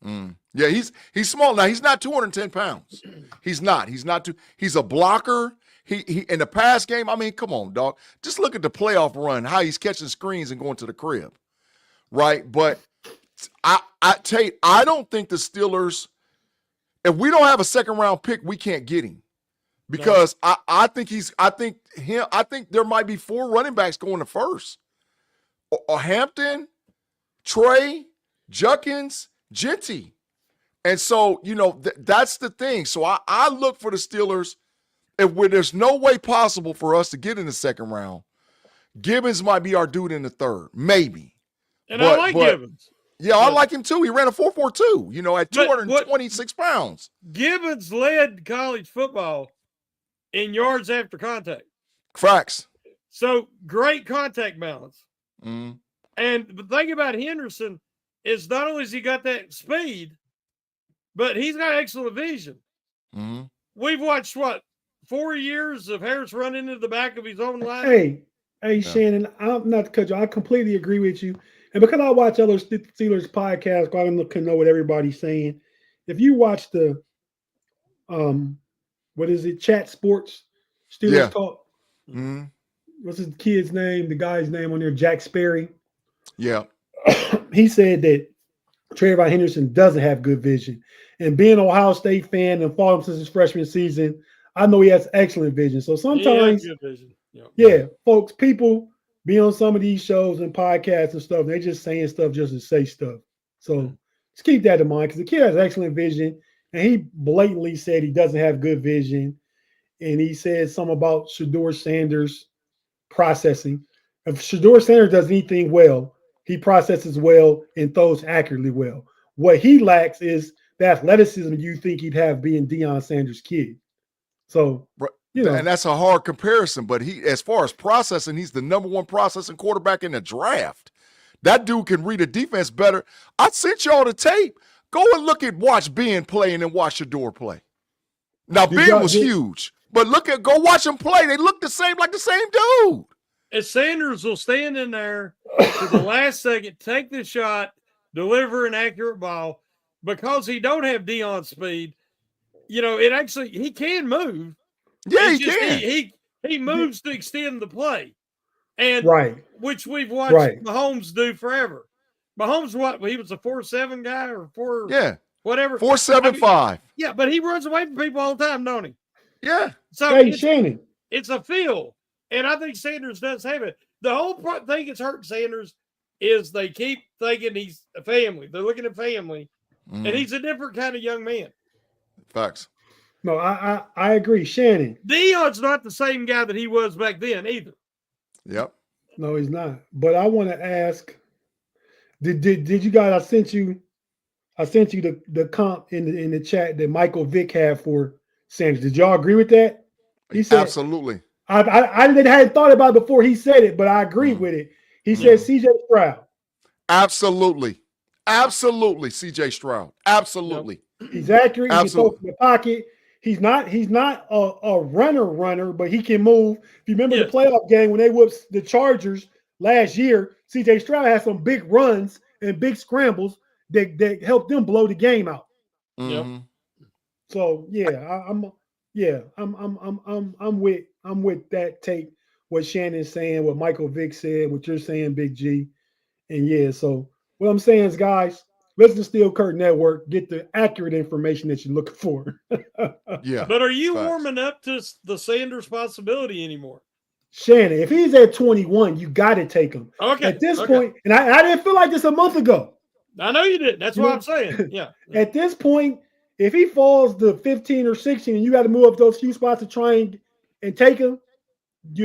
Yeah, he's small now. He's not 210 pounds. He's not. He's a blocker. He in the pass game, I mean, come on, dog. Just look at the playoff run, how he's catching screens and going to the crib, right? But Tate, I don't think the Steelers, if we don't have a second-round pick, we can't get him. Because no. I think there might be 4 running backs going to first. Or Hampton, Trey, Juckins, Genty. And so, that's the thing. So I look for the Steelers. Where there's no way possible for us to get in the second round, Gibbons might be our dude in the third, maybe. And I like Gibbons. Yeah, I like him too. He ran a 4.42, at 226 pounds. Gibbons led college football in yards after contact. Facts. So great contact balance. Mm-hmm. And the thing about Henderson is not only has he got that speed, but he's got excellent vision. Mm-hmm. We've watched 4 years of Harris run into the back of his own line. Hey, Shannon, I'm not to cut you. I completely agree with you. And because I watch other Steelers podcasts, I can know what everybody's saying. If you watch the, Chat Sports Steelers Talk. Mm-hmm. What's his kid's name? The guy's name on there, Jack Sperry. Yeah. He said that TreVeyon Henderson doesn't have good vision. And being an Ohio State fan and following him since his freshman season, I know he has excellent vision. So sometimes, folks, people be on some of these shows and podcasts and stuff. They're just saying stuff just to say stuff. So just keep that in mind because the kid has excellent vision. And he blatantly said he doesn't have good vision. And he said something about Shedeur Sanders processing. If Shedeur Sanders does anything well, he processes well and throws accurately well. What he lacks is the athleticism you think he'd have being Deion Sanders' kid. So, and that's a hard comparison, but as far as processing, he's the number 1 processing quarterback in the draft. That dude can read a defense better. I sent y'all the tape. Go and watch Ben play and then watch Shedeur play. Now, Ben was huge, but go watch him play. They look the same, like the same dude. if Sanders will stand in there to the last second, take the shot, deliver an accurate ball, because he don't have Deion's speed. It actually he can move. Yeah, It's he just can. he moves to extend the play, and which we've watched Mahomes do forever. Mahomes, he was a 4.7 guy or 4 whatever 4.75. Yeah, but he runs away from people all the time, don't he? Yeah. So Shannon, it's a feel, and I think Sanders does have it. The whole thing that's hurting Sanders is they keep thinking he's a family. They're looking at family, and he's a different kind of young man. Facts. No, I agree. Shannon. Deion's not the same guy that he was back then either. Yep. No, he's not. But I want to ask, did you guys, I sent you the comp in the chat that Michael Vick had for Sanders. Did y'all agree with that? He said absolutely. I hadn't thought about it before he said it, but I agree with it. He said CJ Stroud. Absolutely. Absolutely, CJ Stroud. Absolutely. He's accurate. He can throw from the pocket. He's not a runner, but he can move. If you remember the playoff game when they whooped the Chargers last year, CJ Stroud had some big runs and big scrambles that helped them blow the game out. Mm-hmm. So I'm with that take. What Shannon's saying, what Michael Vick said, what you're saying, Big G, and so what I'm saying is, guys, listen to Steel Curtain Network. Get the accurate information that you're looking for. Yeah. But are you warming up to the Sanders possibility anymore? Shannon, if he's at 21, you got to take him. Okay. At this point, and I didn't feel like this a month ago. I know you did. That's what I'm saying. Yeah. At this point, if he falls to 15 or 16 and you got to move up those few spots to try and take him,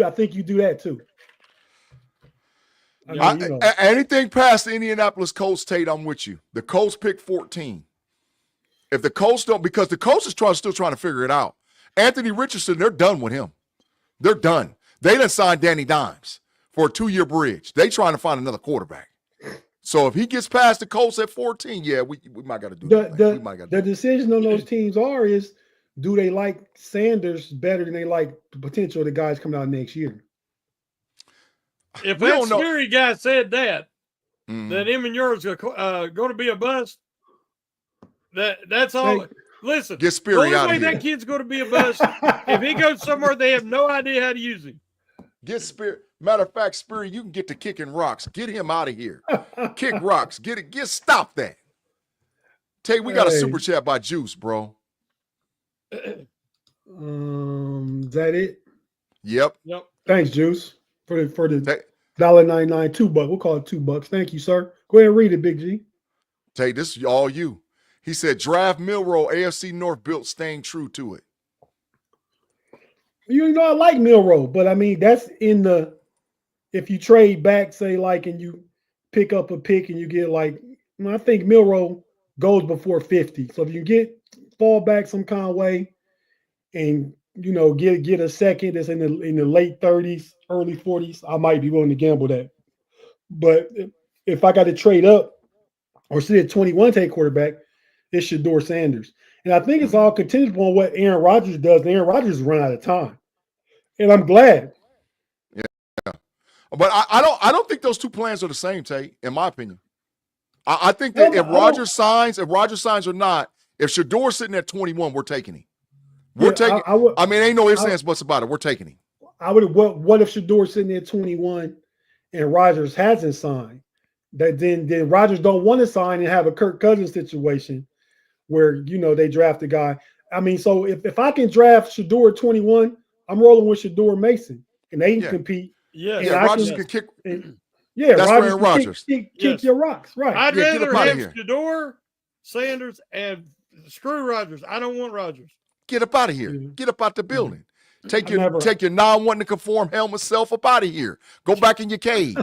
I think you do that too. Anything past the Indianapolis Colts, Tate, I'm with you. The Colts pick 14. If the Colts don't, because the Colts is still trying to figure it out. Anthony Richardson, they're done with him. They're done. They done signed Danny Dimes for a 2-year bridge. They trying to find another quarterback. So if he gets past the Colts at 14, we might got to do that. The decision on those teams is, do they like Sanders better than they like the potential of the guys coming out next year? If that Sperry guy said that him and yours are going to be a bust, that's all. Hey, listen, get Sperry out of here. That kid's going to be a bust if he goes somewhere they have no idea how to use him. Get Sperry. Matter of fact, Sperry, you can get to kicking rocks. Get him out of here. Kick rocks. Stop that. Tate, we got a super chat by Juice, bro. Is that it? Yep. Thanks, Juice, for the $1.99 $2. We'll call it $2. Thank you, sir. Go ahead and read it, Big G. Tate, this is all you. He said, draft Milroe, AFC North built, staying true to it. You know, I like Milroe, but I mean, that's in the, if you trade back, say, like, and you pick up a pick and you get like, I think Milroe goes before 50. So if you fall back some kind of way and, get a second that's in the late 30s, early 40s, I might be willing to gamble that. But if I got to trade up or sit at 21 take quarterback, it's Shedeur Sanders. And I think it's all contingent upon what Aaron Rodgers does. And Aaron Rodgers run out of time. And I'm glad. Yeah. But I don't think those two plans are the same, Tate, in my opinion. I think that if Rodgers signs or not, if Shedeur's sitting at 21, we're taking him. We're taking. I mean, ain't no ifs, ands, buts about it. We're taking him. What if Shedeur's sitting at 21 and Rodgers hasn't signed? That then Rodgers don't want to sign and have a Kirk Cousins situation where they draft a guy. I mean, so if I can draft Shedeur at 21, I'm rolling with Shedeur Mason, and they can compete. Yeah, Rodgers can kick. That's Aaron Rodgers. Kick your rocks, right? I'd rather have Shedeur, Sanders, and screw Rodgers. I don't want Rodgers. Get up out of here. Get up out the building. Take your non-wanting to conform helmet self up out of here. Go back in your cave.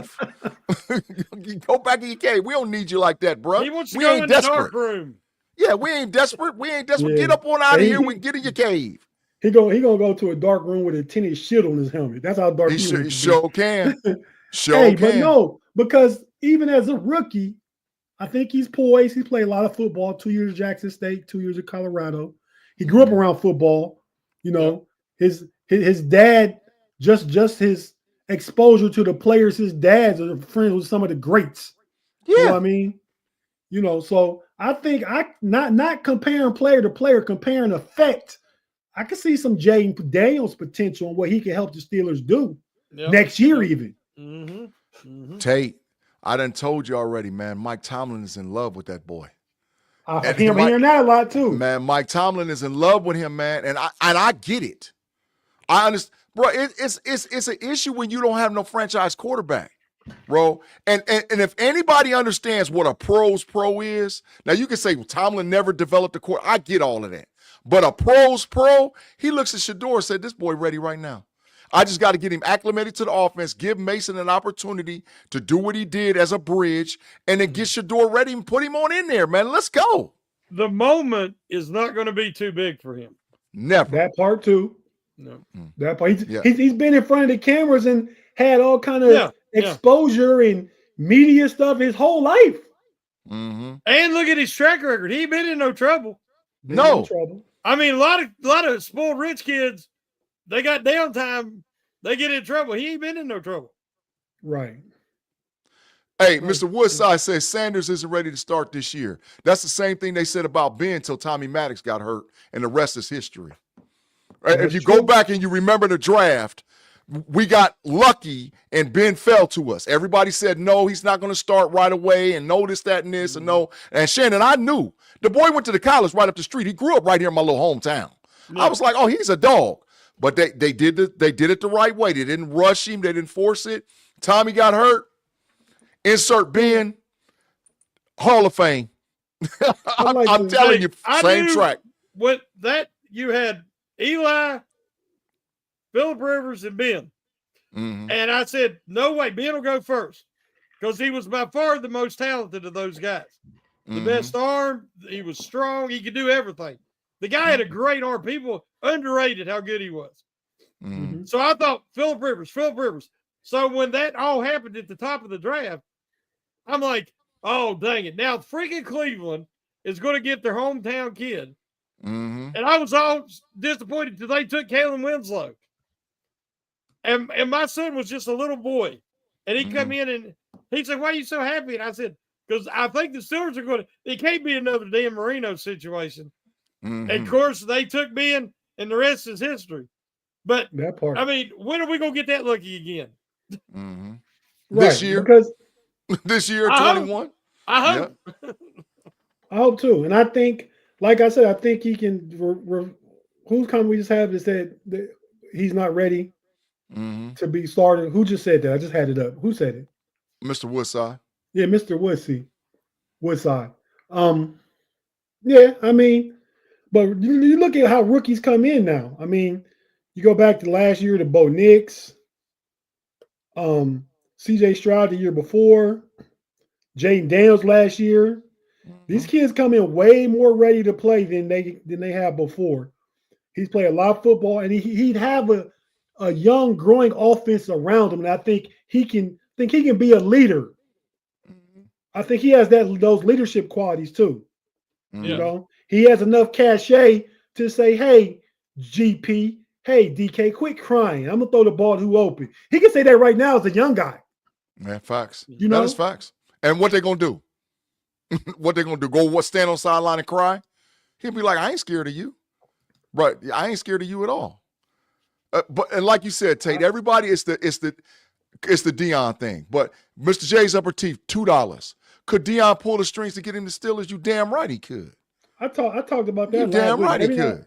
Go back in your cave. We don't need you like that, bro. He wants to go in the dark room. Yeah, we ain't desperate. Yeah. Get up on out of here. We can get in your cave. He gonna go to a dark room with a tinted shield on his helmet. That's how dark he sure can. But no, because even as a rookie, I think he's poised. He played a lot of football. 2 years at Jackson State, 2 years at Colorado. He grew up around football. His dad just his exposure to the players. His dads are friends with some of the greats. Yeah. You know what I mean? You know, so I think not comparing player to player, comparing effect. I can see some Jaden Daniels potential and what he can help the Steelers do next year, even. Mm-hmm. Mm-hmm. Tate, I done told you already, man. Mike Tomlin is in love with that boy. I'm hearing that a lot too. Man, Mike Tomlin is in love with him, man, and I get it. I understand, bro. It's an issue when you don't have no franchise quarterback, bro. And if anybody understands what a pro's pro is, now you can say, well, Tomlin never developed a quarterback. I get all of that, but a pro's pro, he looks at Shador and said, "This boy ready right now. I just got to get him acclimated to the offense, give Mason an opportunity to do what he did as a bridge, and then get Shador ready and put him on in there, man. Let's go." The moment is not going to be too big for him. Never. That part too. No. That part. He's been in front of the cameras and had all kind of exposure and media stuff his whole life. Mm-hmm. And look at his track record. He ain't been in no trouble. No trouble. I mean, a lot of spoiled rich kids, they got downtime, they get in trouble. He ain't been in no trouble. Right. Hey, Mr. Woodside says Sanders isn't ready to start this year. That's the same thing they said about Ben until Tommy Maddox got hurt, and the rest is history. Right? If you go back and you remember the draft, we got lucky and Ben fell to us. Everybody said, no, he's not going to start right away, and no this, that, and this, and no. And Shannon, I knew. The boy went to the college right up the street. He grew up right here in my little hometown. Yeah. I was like, oh, he's a dog. But they did it the right way. They didn't rush him. They didn't force it. Tommy got hurt. Insert Ben, Hall of Fame. I'm telling you, same track. With that, you had Eli, Phillip Rivers, and Ben. Mm-hmm. And I said, no way, Ben will go first. Because he was by far the most talented of those guys. The best arm, he was strong, he could do everything. The guy had a great arm. People underrated how good he was. Mm-hmm. So I thought, Phillip Rivers. So when that all happened at the top of the draft, I'm like, oh, dang it. Now freaking Cleveland is going to get their hometown kid. Mm-hmm. And I was all disappointed because they took Kalen Winslow. And my son was just a little boy. And he come in and he said, why are you so happy? And I said, because I think the Steelers are going to – it can't be another Dan Marino situation. Mm-hmm. And, of course, they took Ben, and the rest is history. But, that part. I mean, when are we going to get that lucky again? Mm-hmm. Right, this year? Because this year, 21? I hope. Yep. I hope too. And I think, like I said, I think he can who's come we just have that said that he's not ready to be started. Who just said that? I just had it up. Who said it? Mr. Woodside. Yeah, Mr. Woodside. Yeah, I mean, but you look at how rookies come in now. I mean, you go back to last year to Bo Nix, CJ Stroud the year before, Jaden Daniels last year. These kids come in way more ready to play than they have before. He's played a lot of football, and he'd have a young, growing offense around him, and I think he can be a leader. I think he has those leadership qualities too. You know, he has enough cachet to say, "Hey, GP, hey DK, quit crying. I'm gonna throw the ball to who open." He can say that right now as a young guy. Man, facts. You know, that is facts. And what they gonna do? What they gonna do? Go stand on the sideline and cry? He'll be like, "I ain't scared of you, but I ain't scared of you at all." And like you said, Tate, everybody it's the Dion thing. But Mr. J's upper teeth, $2. Could Dion pull the strings to get him the Steelers? You damn right he could. I talked about that. You damn right he could.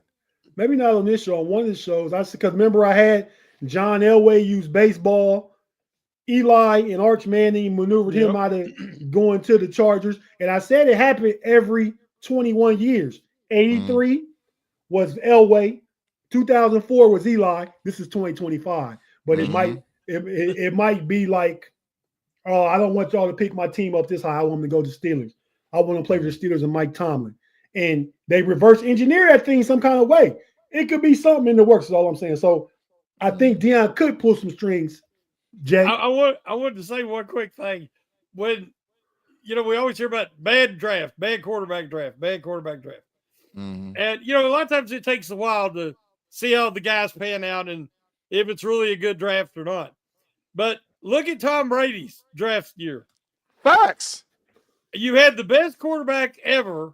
Maybe not on this show. On one of the shows, because remember I had John Elway use baseball. Eli and Arch Manning maneuvered him out of going to the Chargers, and I said it happened every 21 years. 83 was Elway, 2004 was Eli. This is 2025, but it might be like, oh, I don't want y'all to pick my team up this high. I want them to go to Steelers. I want to play for the Steelers and Mike Tomlin. And they reverse engineer that thing some kind of way. It could be something in the works, is all I'm saying. So I think Dion could pull some strings, Jay. I wanted to say one quick thing. When, we always hear about bad quarterback draft. And, a lot of times it takes a while to see how the guys pan out and if it's really a good draft or not. But look at Tom Brady's draft year. Facts. You had the best quarterback ever,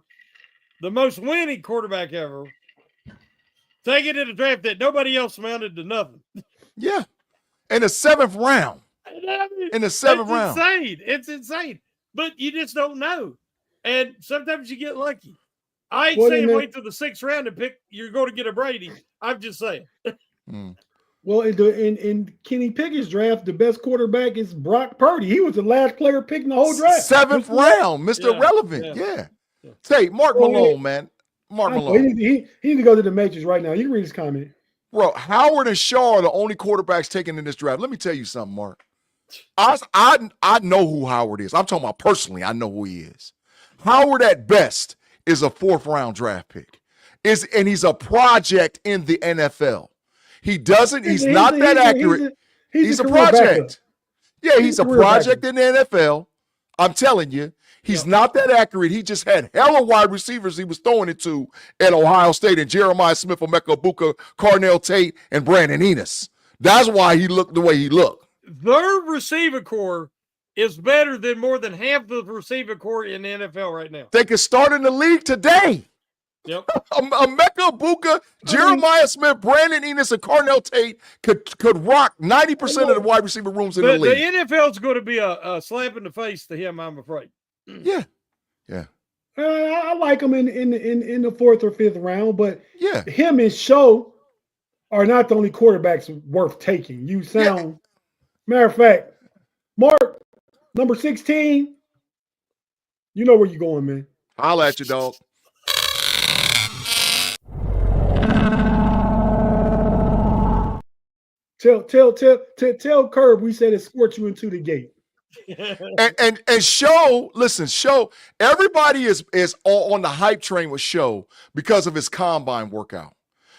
the most winning quarterback ever, taking in a draft that nobody else amounted to nothing. Yeah. In the 7th round. In the 7th round. Insane. It's insane. But you just don't know. And sometimes you get lucky. I ain't saying wait till the 6th round and pick you're going to get a Brady. I'm just saying. Well, in Kenny Pickett's draft, the best quarterback is Brock Purdy. He was the last player picked in the whole draft. 7th round, Mr. Relevant. Yeah. Tate, Mark Malone, man. Mark Malone. He need to go to the Matrix right now. You can read his comment. Bro, Howard and Shaw are the only quarterbacks taken in this draft. Let me tell you something, Mark. I know who Howard is. I'm talking about personally. I know who he is. Howard at best is a 4th round draft pick. And he's a project in the NFL. He's not that accurate. He's a project. Yeah, he's a project in the NFL. I'm telling you, he's not that accurate. He just had hella wide receivers he was throwing it to at Ohio State, and Jeremiah Smith, Emeka Egbuka, Carnell Tate, and Brandon Enos. That's why he looked the way he looked. Their receiver core is better than more than half the receiver core in the NFL right now. They could start in the league today. Yep. Emeka Egbuka, Jeremiah Smith, Brandon Enos, and Carnell Tate could rock 90% of the wide receiver rooms in the league. The NFL is going to be a slap in the face to him, I'm afraid. Yeah. Yeah. I like him in the 4th or 5th round, but yeah, him and Show are not the only quarterbacks worth taking. You sound matter of fact, Mark, number 16, you know where you're going, man. Holla at you, dog. Tell Curb we said escort you into the gate. and Show, everybody is all on the hype train with Show because of his combine workout.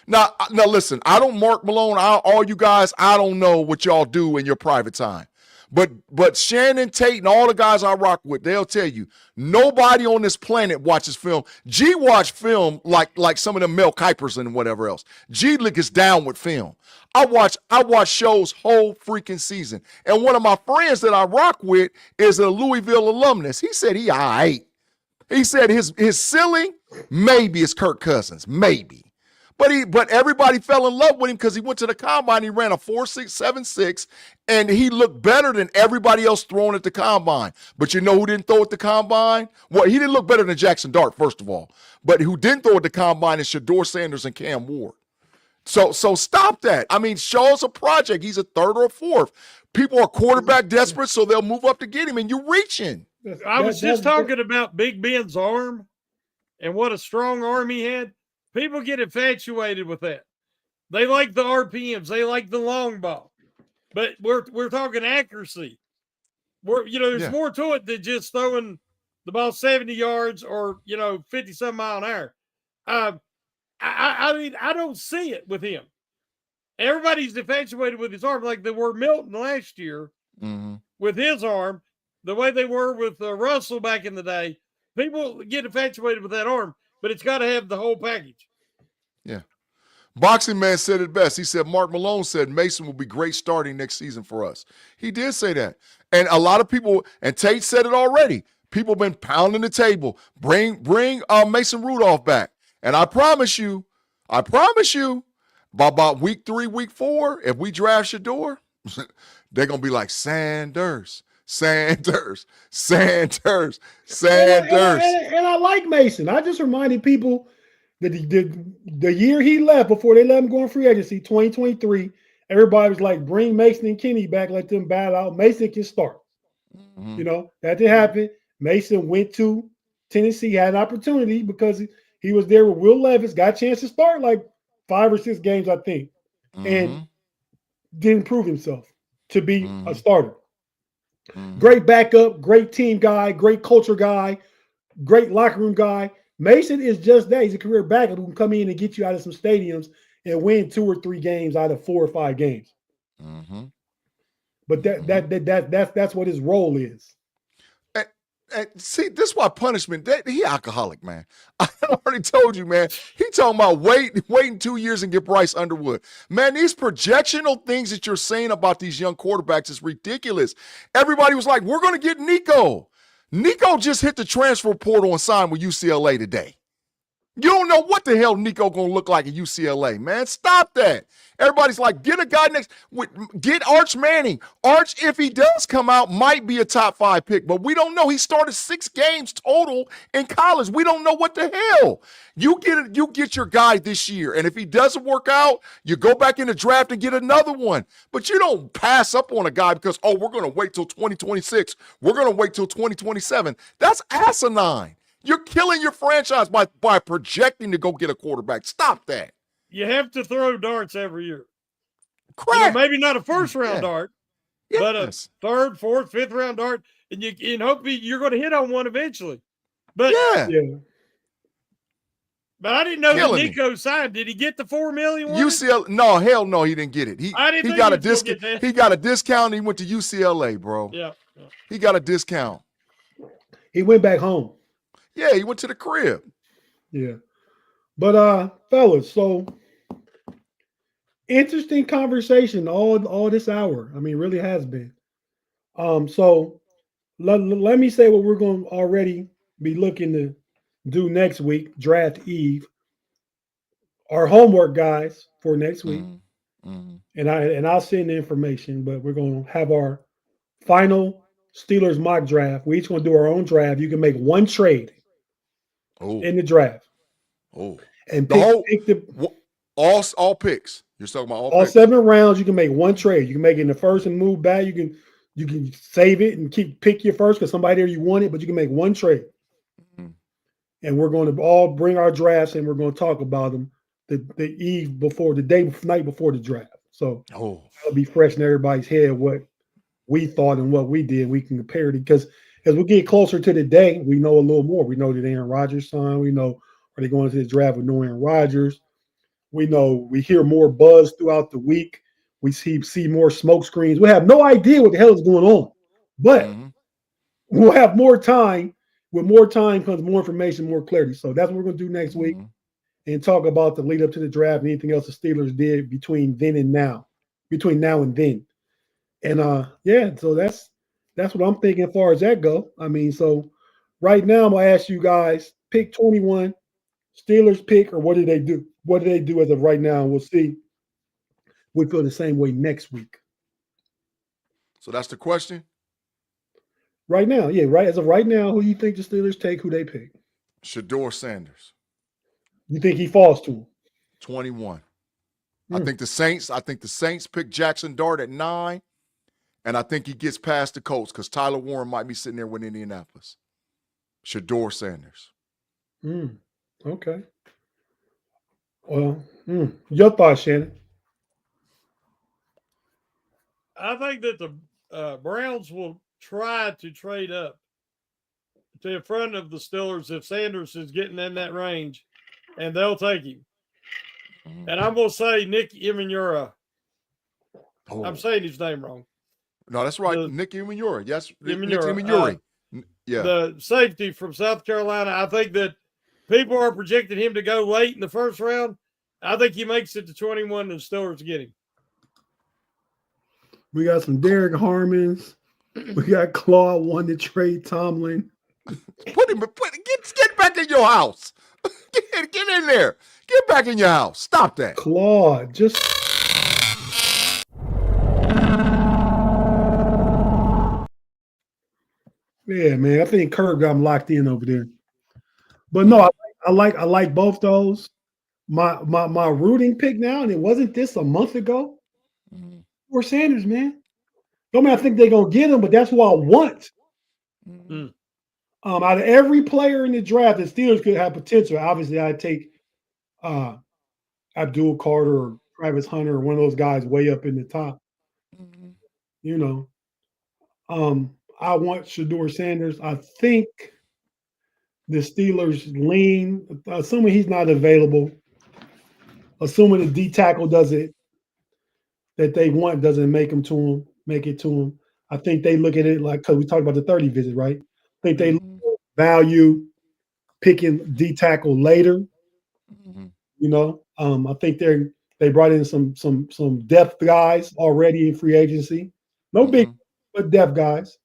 Now listen, I don't Mark Malone, all you guys, I don't know what y'all do in your private time. But Shannon, Tate, and all the guys I rock with, they'll tell you, nobody on this planet watches film. G watch film like some of them Mel Kipers and whatever else. G gets down with film. I watch shows whole freaking season. And one of my friends that I rock with is a Louisville alumnus. He said he all right. He said his ceiling maybe is Kirk Cousins, maybe. But everybody fell in love with him because he went to the combine. He ran a 4.676, and he looked better than everybody else throwing at the combine. But you know who didn't throw at the combine? Well, he didn't look better than Jackson Dart, first of all. But who didn't throw at the combine is Shador Sanders and Cam Ward. So stop that. I mean, Shaw's a project. He's a 3rd or 4th. People are quarterback desperate, so they'll move up to get him, and you're reaching. I was just talking about Big Ben's arm and what a strong arm he had. People get infatuated with that. They like the RPMs. They like the long ball. But we're talking accuracy. There's more to it than just throwing the ball 70 yards or 50-some mile an hour. I mean, I don't see it with him. Everybody's infatuated with his arm, like they were Milton last year with his arm, the way they were with Russell back in the day. People get infatuated with that arm, but it's got to have the whole package. Yeah. Boxing Man said it best. He said, Mark Malone said Mason will be great starting next season for us. He did say that. And a lot of people, and Tate said it already, people have been pounding the table. Bring Mason Rudolph back. And I promise you, by about week 3, week 4, if we draft Shador, they're going to be like Sanders. And I like Mason. I just reminded people that the year he left, before they let him go on free agency, 2023, everybody was like, bring Mason and Kenny back, let them battle out. Mason can start. That didn't happen. Mason went to Tennessee, had an opportunity because he was there with Will Levis, got a chance to start like 5 or 6 games, I think, and didn't prove himself to be a starter. Great backup, great team guy, great culture guy, great locker room guy. Mason is just that. He's a career backup who can come in and get you out of some stadiums and win 2 or 3 games out of 4 or 5 games. But that's what his role is. see, this is why punishment. He alcoholic, man. I already told you, man. He talking about waiting 2 years and get Bryce Underwood. Man, these projectional things that you're saying about these young quarterbacks is ridiculous. Everybody was like, we're going to get Nico. Nico just hit the transfer portal and signed with UCLA today. You don't know what the hell Nico going to look like at UCLA, man. Stop that. Everybody's like, get a guy get Arch Manning. Arch, if he does come out, might be a top 5 pick, but we don't know. He started 6 games total in college. We don't know what the hell. You get your guy this year, and if he doesn't work out, you go back in the draft and get another one. But you don't pass up on a guy because, we're going to wait till 2026. We're going to wait till 2027. That's asinine. You're killing your franchise by projecting to go get a quarterback. Stop that. You have to throw darts every year. Correct. Maybe not a first-round dart, but a 3rd, 4th, 5th round dart, and hope you're going to hit on one eventually. But But I didn't know that Nico signed. Did he get the $4 million one? UCLA? No, hell no, he didn't get it. He got a discount. He got a discount. And he went to UCLA, bro. Yeah. He got a discount. He went back home. Yeah, he went to the crib. Yeah. But fellas, so interesting conversation all this hour. I mean, really has been. So let me say what we're going to already be looking to do next week, draft eve. Our homework, guys, for next week. And I'll send the information, but we're going to have our final Steelers mock draft. We each going to do our own draft. You can make one trade in the draft. And pick all picks. You're talking about all picks. 7 rounds. You can make one trade. You can make it in the first and move back. You can save it and pick your first because somebody there you want it, but you can make one trade. And we're going to all bring our drafts and we're going to talk about them the night before the draft. So it'll be fresh in everybody's head what we thought and what we did. We can compare it because as we get closer to the day, we know a little more. We know that Aaron Rodgers signed. We know are they going to the draft with no Aaron Rodgers. We know we hear more buzz throughout the week. We see more smoke screens. We have no idea what the hell is going on, but we'll have more time. With more time comes more information, more clarity. So that's what we're going to do next week and talk about the lead up to the draft and anything else the Steelers did between now and then. And so that's what I'm thinking as far as that go. I mean, so right now I'm going to ask you guys, pick 21, Steelers pick, or what do they do? What do they do as of right now? And we'll see. We feel the same way next week. So that's the question? Right now, yeah, right. As of right now, who you think the Steelers take, who they pick? Shador Sanders. You think he falls to him? 21. I think the Saints pick Jackson Dart at 9, and I think he gets past the Colts because Tyler Warren might be sitting there with Indianapolis. Shador Sanders. Okay. Well, your thoughts, Shannon? I think that the Browns will try to trade up to in front of the Steelers if Sanders is getting in that range, and they'll take him. And I'm going to say Nick Imanura. I'm saying his name wrong. No, that's right. Nick Imanura. Yes, Imanura. The safety from South Carolina. I think that people are projecting him to go late in the first round. I think he makes it to 21 and the Steelers get him. We got some Derek Harmons. We got Claude one to trade Tomlin. Get back in your house. Get in there. Get back in your house. Stop that. Claude, just yeah, man. I think Kirk got him locked in over there. But no, I like both those. My rooting pick now, and it wasn't this a month ago. Or Sanders, man. I mean, I think they're gonna get him, but that's what I want. Out of every player in the draft, the Steelers could have potential. Obviously, I'd take Abdul Carter or Travis Hunter or one of those guys way up in the top. You know, I want Shador Sanders. I think the Steelers lean, assuming he's not available, assuming the D tackle doesn't that they want doesn't make it to him. I think they look at it like, because we talked about the 30 visit, right? think they value picking D tackle later. You know, I think they brought in some depth guys already in free agency. No big, but depth guys.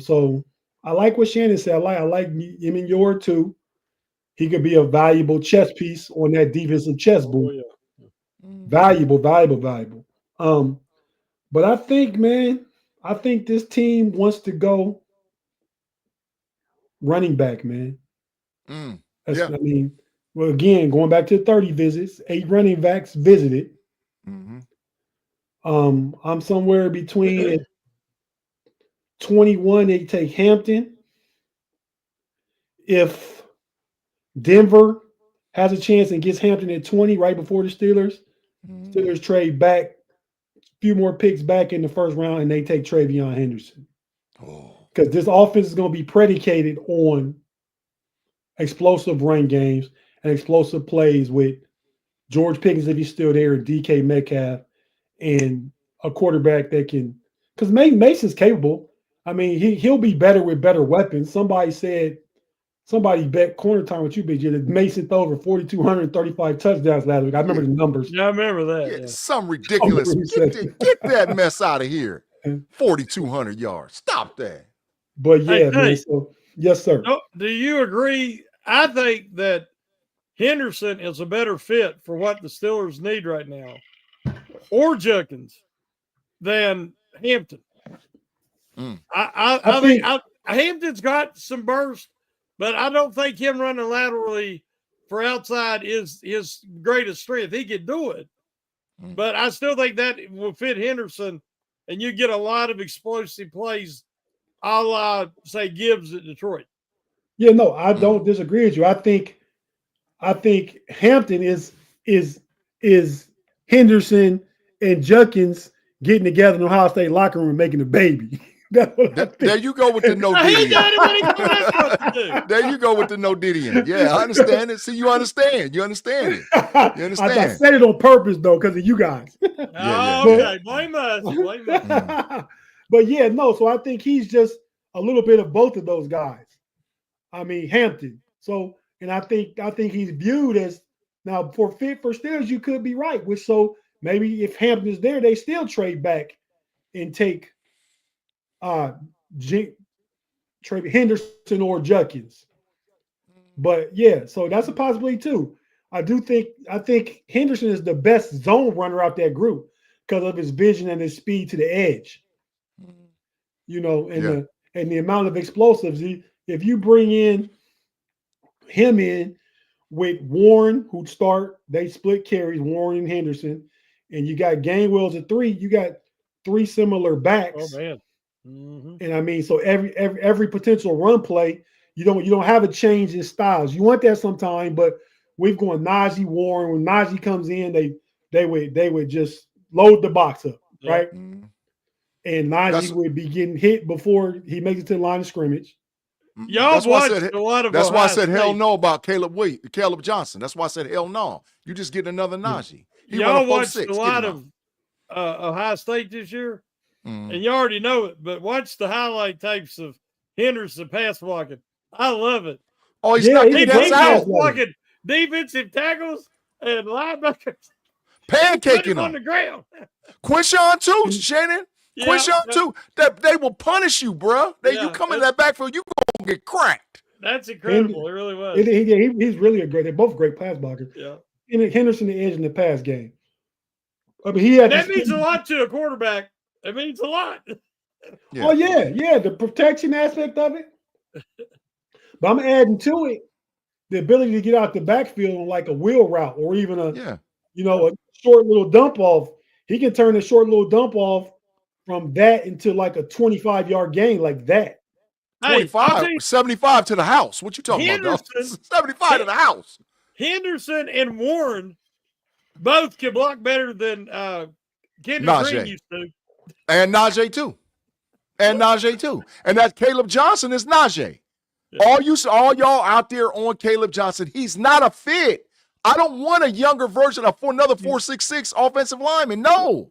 So I like what Shannon said. I like him in your too. He could be a valuable chess piece on that defensive chessboard. Valuable. But I think, man, this team wants to go running back, man. I mean, well, again, going back to the 30 visits, 8 running backs visited. I'm somewhere between 21, they take Hampton. If Denver has a chance and gets Hampton at 20 right before the Steelers trade back, a few more picks back in the first round, and they take Travion Henderson. Because this offense is going to be predicated on explosive run games and explosive plays with George Pickens, if he's still there, and DK Metcalf, and a quarterback that can – because Mason's capable. I mean, he'll be better with better weapons. Somebody bet corner time with you, Big-G, that Mason threw over 4,235 touchdowns last week. I remember the numbers. Yeah, I remember that. Yeah. Something ridiculous. Get that mess out of here. 4,200 yards. Stop that. But yeah, man. So, yes, sir. Do you agree? I think that Henderson is a better fit for what the Steelers need right now, or Judkins, than Hampton. I think Hampton's got some burst, but I don't think him running laterally for outside is his greatest strength. He could do it, but I still think that will fit Henderson, and you get a lot of explosive plays, a la, say, Gibbs at Detroit. Yeah, no, I don't disagree with you. I think Hampton is Henderson and Judkins getting together in the Ohio State locker room and making a baby. There you go with the no Diddy. There you go with the no Diddy. Yeah, I understand it. See, you understand. You understand it. You understand. I said it on purpose though, because of you guys. Okay, blame us. But yeah, no. So I think he's just a little bit of both of those guys. I mean, Hampton. So, and I think he's viewed as now for Steelers. You could be right. Which so maybe if Hampton is there, they still trade back and take Henderson or Judkins. But yeah, so that's a possibility too. I think Henderson is the best zone runner out that group because of his vision and his speed to the edge. You know, and the amount of explosives. If you bring him in with Warren, who'd start, they split carries, Warren and Henderson, and you got Gainwell's at 3. You got 3 similar backs. Oh man. And I mean, so every potential run play, you don't have a change in styles. You want that sometime, but we've gone Najee, Warren. When Najee comes in, they would just load the box up, right? And Najee would be getting hit before he makes it to the line of scrimmage. Y'all watched a lot of. That's why I said hell no about Caleb Johnson. That's why I said hell no. You just get another Najee. Y'all watched a lot of Ohio State this year. And you already know it, but watch the highlight tapes of Henderson pass blocking. I love it. Oh, he's not getting pass blocking defensive tackles and linebackers. Pancaking on the ground. Quinshawn too, Shannon. Quinshawn too. That they will punish you, bro. You come in that backfield, you gonna get cracked. That's incredible. It really was. He's really they're both great pass blockers. Yeah. And Henderson the edge in the pass game. I mean, that means a lot to a quarterback. It means a lot. Yeah. Oh, yeah, the protection aspect of it. But I'm adding to it the ability to get out the backfield on like a wheel route or even a short little dump off. He can turn a short little dump off from that into like a 25-yard gain like that. 75 to the house. What you talking about, dog? 75 to the house. Henderson and Warren both can block better than Kendrick Green used to. And Najee too. And that Caleb Johnson is Najee. Yeah. All y'all out there on Caleb Johnson, he's not a fit. I don't want a younger version of another 4.66 offensive lineman. No.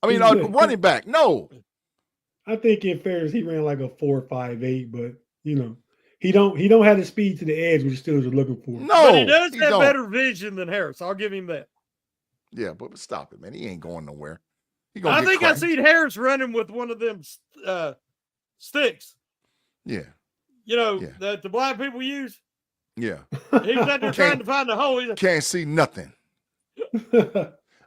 I mean, a running back. No. I think in fairness, he ran like a 4.58, but you know, he don't have the speed to the edge which the Steelers are looking for. No, But he does have don't. better vision than Harris. I'll give him that. Yeah, but stop it, man. He ain't going nowhere. I think I seen Harris running with one of them sticks. Yeah. You know, that the blind people use. Yeah. He was out there trying to find the hole. Can't see nothing.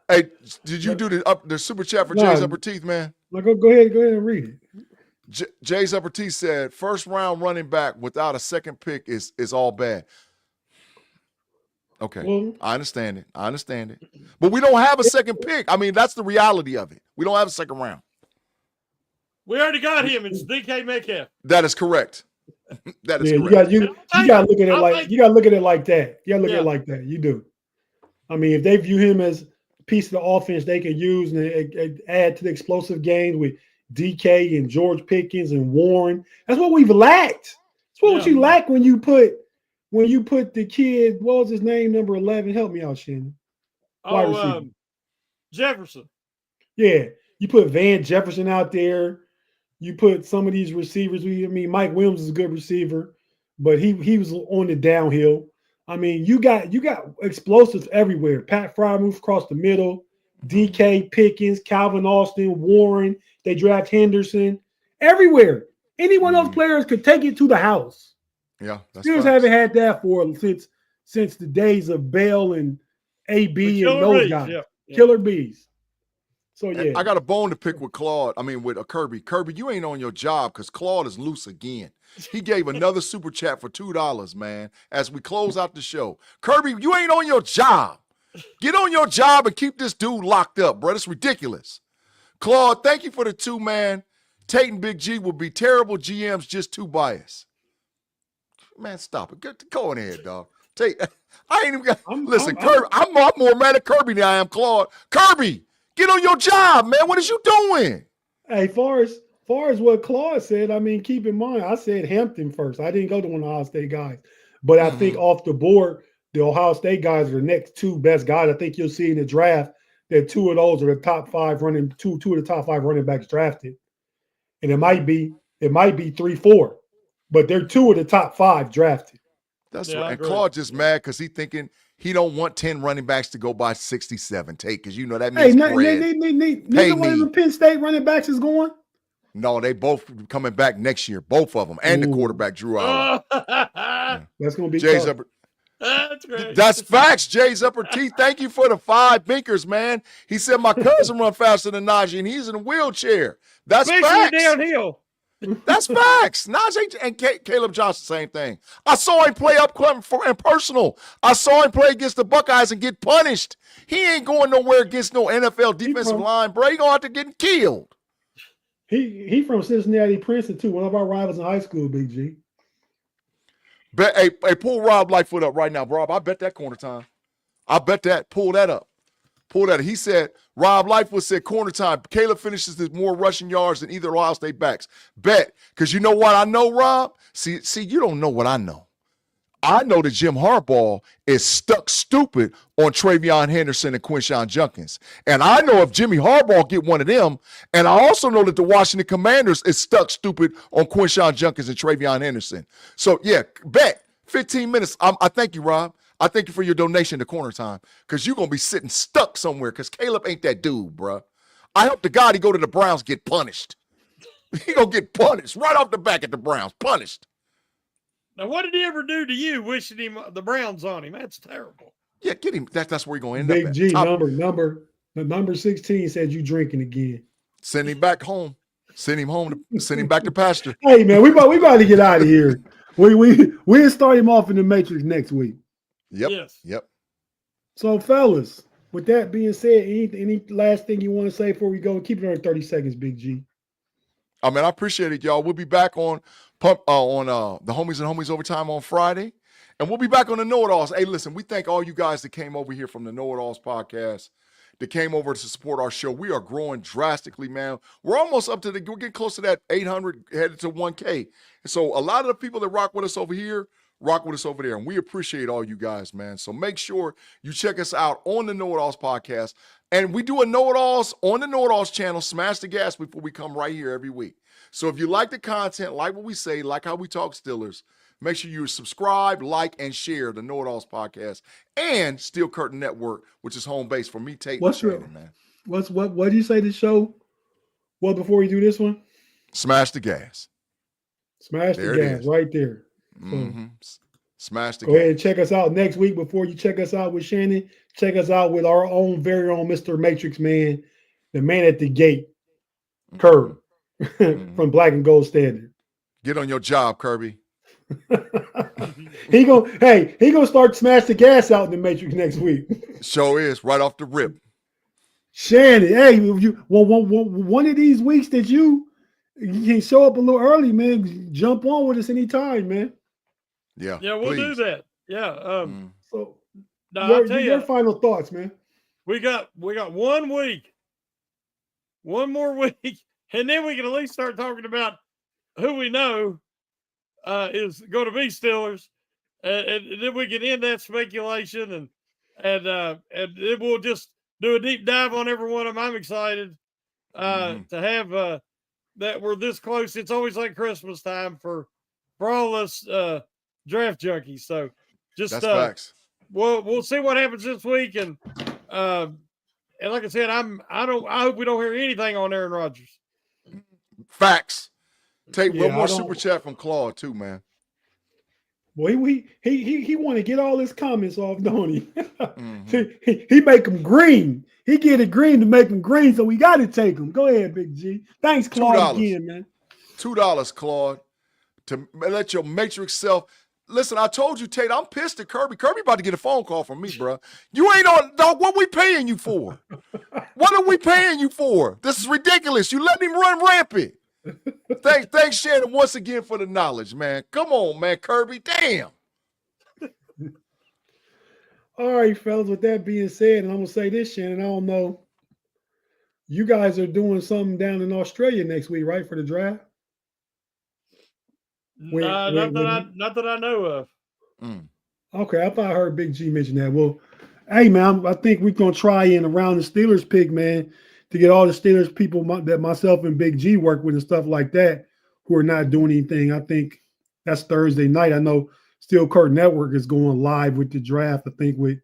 Hey, did you do the super chat for Jay's Upper Teeth, man? Go ahead and read it. Jay's Upper Teeth said, first round running back without a second pick is all bad. Okay, well, I understand it. But we don't have a second pick. I mean, that's the reality of it. We don't have a second round. We already got him. It's DK Metcalf. That is correct. That is correct. You gotta look at it like you gotta look at it like that. You gotta look at it like that. You do. I mean, if they view him as a piece of the offense they can use and add to the explosive games with DK and George Pickens and Warren, that's what we've lacked. That's what you lack when you put the kid, what was his name, number 11? Help me out, Shannon. Jefferson. Yeah, you put Van Jefferson out there. You put some of these receivers. I mean, Mike Williams is a good receiver, but he was on the downhill. I mean, you got explosives everywhere. Pat Fry moves across the middle. DK, Pickens, Calvin Austin, Warren. They draft Henderson. Everywhere. Any one of those players could take it to the house. Yeah, that's Steelers haven't had that since the days of Bell and AB and those guys. Yeah. Killer bees. So yeah, I got a bone to pick with Claude. I mean, with Kirby. Kirby, you ain't on your job because Claude is loose again. He gave another super chat for $2, man. As we close out the show, Kirby, you ain't on your job. Get on your job and keep this dude locked up, bro. It's ridiculous. Claude, thank you for the $2, man. Tate and Big-G will be terrible GMs, just too biased. Man, stop it. Go on ahead, dog. Tate, I ain't even got. Listen, Kirby, I'm more mad at Kirby than I am Claude. Kirby, get on your job, man. What is you doing? Hey, far as what Claude said, I mean, keep in mind, I said Hampton first. I didn't go to one of the Ohio State guys. But I think off the board, the Ohio State guys are the next two best guys. I think you'll see in the draft that two of those are the top five two of the top 5 running backs drafted. And it might be 3-4, but they're 2 of the top 5 drafted. That's right. And Claude just mad because he thinking he don't want 10 running backs to go by 67, Tate, because you know that means neither one of the Penn State running backs is going. No, they both coming back next year, both of them, and the quarterback Drew Allen. That's going to be Jay's Upper. That's great. That's facts. Jay's Upper Teeth. Thank you for the 5 binkers, man. He said my cousin run faster than Najee, and he's in a wheelchair. That's facts. Downhill. That's facts. Najee and Caleb Johnson, same thing. I saw him play up close and personal. I saw him play against the Buckeyes and get punished. He ain't going nowhere against no NFL defensive line, bro. He going out to get killed. He from Cincinnati, Princeton, too. One of our rivals in high school, Big G. Hey, pull Rob Lightfoot up right now, Rob. I bet that corner time. I bet that. Pull that up. Pull that. He said, Rob Lightfoot said corner time. Caleb finishes with more rushing yards than either Ohio State backs. Bet. Because you know what I know, Rob? See, you don't know what I know. I know that Jim Harbaugh is stuck stupid on Travion Henderson and Quinshon Judkins. And I know if Jimmy Harbaugh get one of them, and I also know that the Washington Commanders is stuck stupid on Quinshon Judkins and Travion Henderson. So, yeah, bet. 15 minutes. I thank you, Rob. I thank you for your donation to Corner Time because you're going to be sitting stuck somewhere because Caleb ain't that dude, bro. I hope to God he go to the Browns get punished. He going to get punished right off the back at the Browns. Punished. Now, what did he ever do to you wishing him the Browns on him? That's terrible. Yeah, get him. That's where he's going to end up at. Big G, number 16 said you drinking again. Send him back home. Send him back to pasture. Hey, man, we about to get out of here. We'll start him off in the Matrix next week. Yep. Yes. Yep. So, fellas, with that being said, any last thing you want to say before we go? Keep it on 30 seconds, Big G. I mean, I appreciate it, y'all. We'll be back on the Homies and Homies Overtime on Friday, and we'll be back on the Know-It-Alls. Hey, listen, we thank all you guys that came over here from the Know-It-Alls podcast, that came over to support our show. We are growing drastically, man. We're almost up to we're getting close to that 800, headed to 1K. And so a lot of the people that rock with us over here rock with us over there. And we appreciate all you guys, man. So make sure you check us out on the Know It Alls podcast. And we do a Know It Alls on the Know It Alls channel. Smash the gas before we come right here every week. So if you like the content, like what we say, like how we talk Steelers, make sure you subscribe, like, and share the Know It Alls podcast and Steel Curtain Network, which is home base for me, Tate, and Shannon, man. What do you say the show? Well, before we do this one? Smash the gas. Smash the gas right there. Mm-hmm. Smash the gas. Go ahead and check us out next week. Before you check us out with Shannon, check us out with our own very own Mr. Matrix man, the man at the gate, Curb, from Black and Gold Standard. Get on your job, Kirby. he gonna start Smash the Gas out in the Matrix next week. Sure is, right off the rip. Shannon, hey, one of these weeks that you can show up a little early, man. Jump on with us anytime, man. Yeah, we'll do that. Yeah. So, I'll tell you, your final thoughts, man. We got 1 week, one more week, and then we can at least start talking about who we know is going to be Steelers, and then we can end that speculation, and then we'll just do a deep dive on every one of them. I'm excited to have that we're this close. It's always like Christmas time for all us draft junkies. So just that's facts. We'll see what happens this week, and like I said, I hope we don't hear anything on Aaron Rodgers. Facts. Take one more super chat from Claude too, man. Boy, he want to get all his comments off, don't he? He make them green. He get it green to make them green, so we got to take them. Go ahead, Big G. Thanks, Claude, again, man. $2, Claude, to let your Matrix self. Listen, I told you, Tate, I'm pissed at Kirby. Kirby about to get a phone call from me, bro. You ain't on, dog. What we paying you for? What are we paying you for? This is ridiculous. You let him run rampant. Thanks, Shannon, once again for the knowledge, man. Come on, man, Kirby. Damn. All right, fellas. With that being said, and I'm gonna say this, Shannon. I don't know. You guys are doing something down in Australia next week, right, for the draft? Not that I know of. Okay, I thought I heard Big G mention that. Well, hey, man, I think we're gonna try in around the Steelers pick, man, to get all the Steelers people that myself and Big G work with and stuff like that who are not doing anything. I think that's Thursday night. I know Steel Curtain Network is going live with the draft, I think with,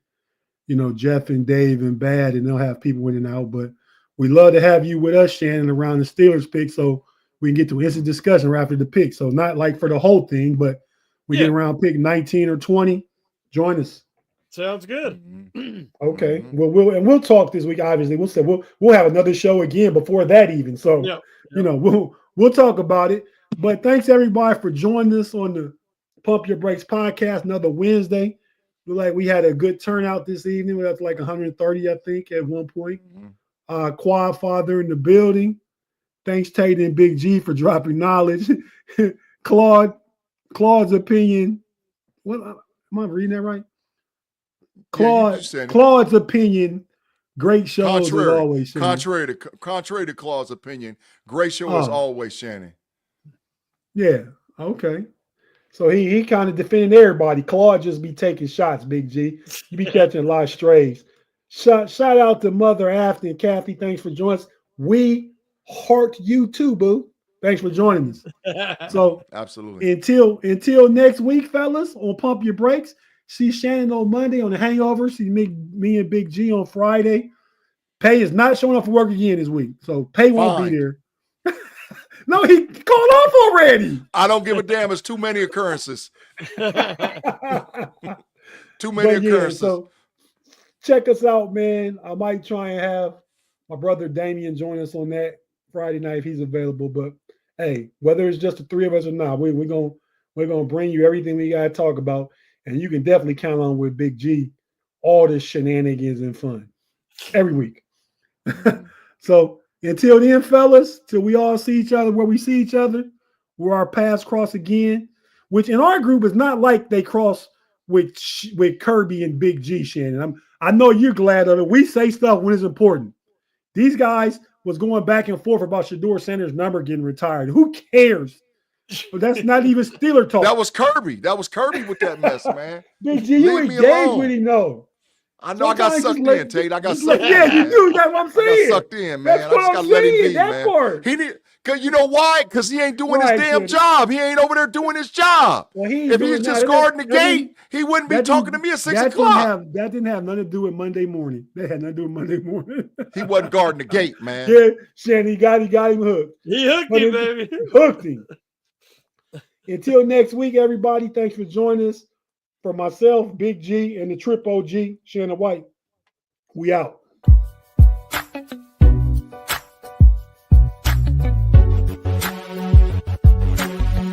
Jeff and Dave and Bad, and they'll have people in and out. But we love to have you with us, Shannon, around the Steelers pick so we can get to instant discussion right after the pick. So not like for the whole thing, but we get around pick 19 or 20. Join us. Sounds good. Okay. Well, we'll talk this week. Obviously, we'll have another show again before that even. So, we'll talk about it. But thanks everybody for joining us on the Pump Your Brakes podcast. Another Wednesday. Look like we had a good turnout this evening. We had like 130, I think, at one point. Quad Father in the building. Thanks, Tate and Big G, for dropping knowledge. Claude's opinion. What am I reading that right? Claude's opinion. Great show as always. Shannon. Contrary to Claude's opinion, great show as always, Shannon. Yeah. Okay. So he kind of defending everybody. Claude just be taking shots, Big G. You be catching a lot of strays. Shout out to Mother Afton and Kathy. Thanks for joining us. We heart you too, boo. Thanks for joining us. So absolutely. Until next week, fellas, on Pump Your Brakes. See Shannon on Monday on the Hangover. See me and Big G on Friday. Pay is not showing up for work again this week, so Pay won't be there. No, he called off already. I don't give a damn. It's too many occurrences. Too many occurrences. So check us out, man. I might try and have my brother Damien join us on that Friday night if he's available. But hey, whether it's just the three of us or not, we're gonna bring you everything we gotta talk about, and you can definitely count on with Big G all the shenanigans and fun every week. So until then, fellas, till we all see each other where we see each other, where our paths cross again, which in our group is not like they cross with Kirby and Big G, Shannon. I know you're glad of it. We say stuff when it's important. These guys was going back and forth about Shador Sanders' number getting retired. Who cares? But that's not even Steeler talk. That was Kirby. That was Kirby with that mess, man. Big G, you Leave me engaged alone. with him, though. I know I got Sometimes sucked just let- in, Tate. I got just sucked let- in. yeah, you man. do. That's what I'm I saying. got sucked in, man. That's I what just I'm gotta let him saying, be, that man. part. He need, cause you know why? Cause he ain't doing Right, his damn Kenny. job. He ain't over there doing his job. Well, he ain't If he doing was just that. guarding the That didn't- gate, he wouldn't be that talking to didn't- me at 6 that didn't o'clock. That didn't have nothing to do with Monday morning. That had nothing to do with Monday morning. He wasn't guarding the gate, man. Yeah, Shannon, he got him hooked. He hooked But him, it- baby. Hooked him. Until next week, everybody, thanks for joining us. For myself, Big G, and the Trip OG, Shannon White, we out.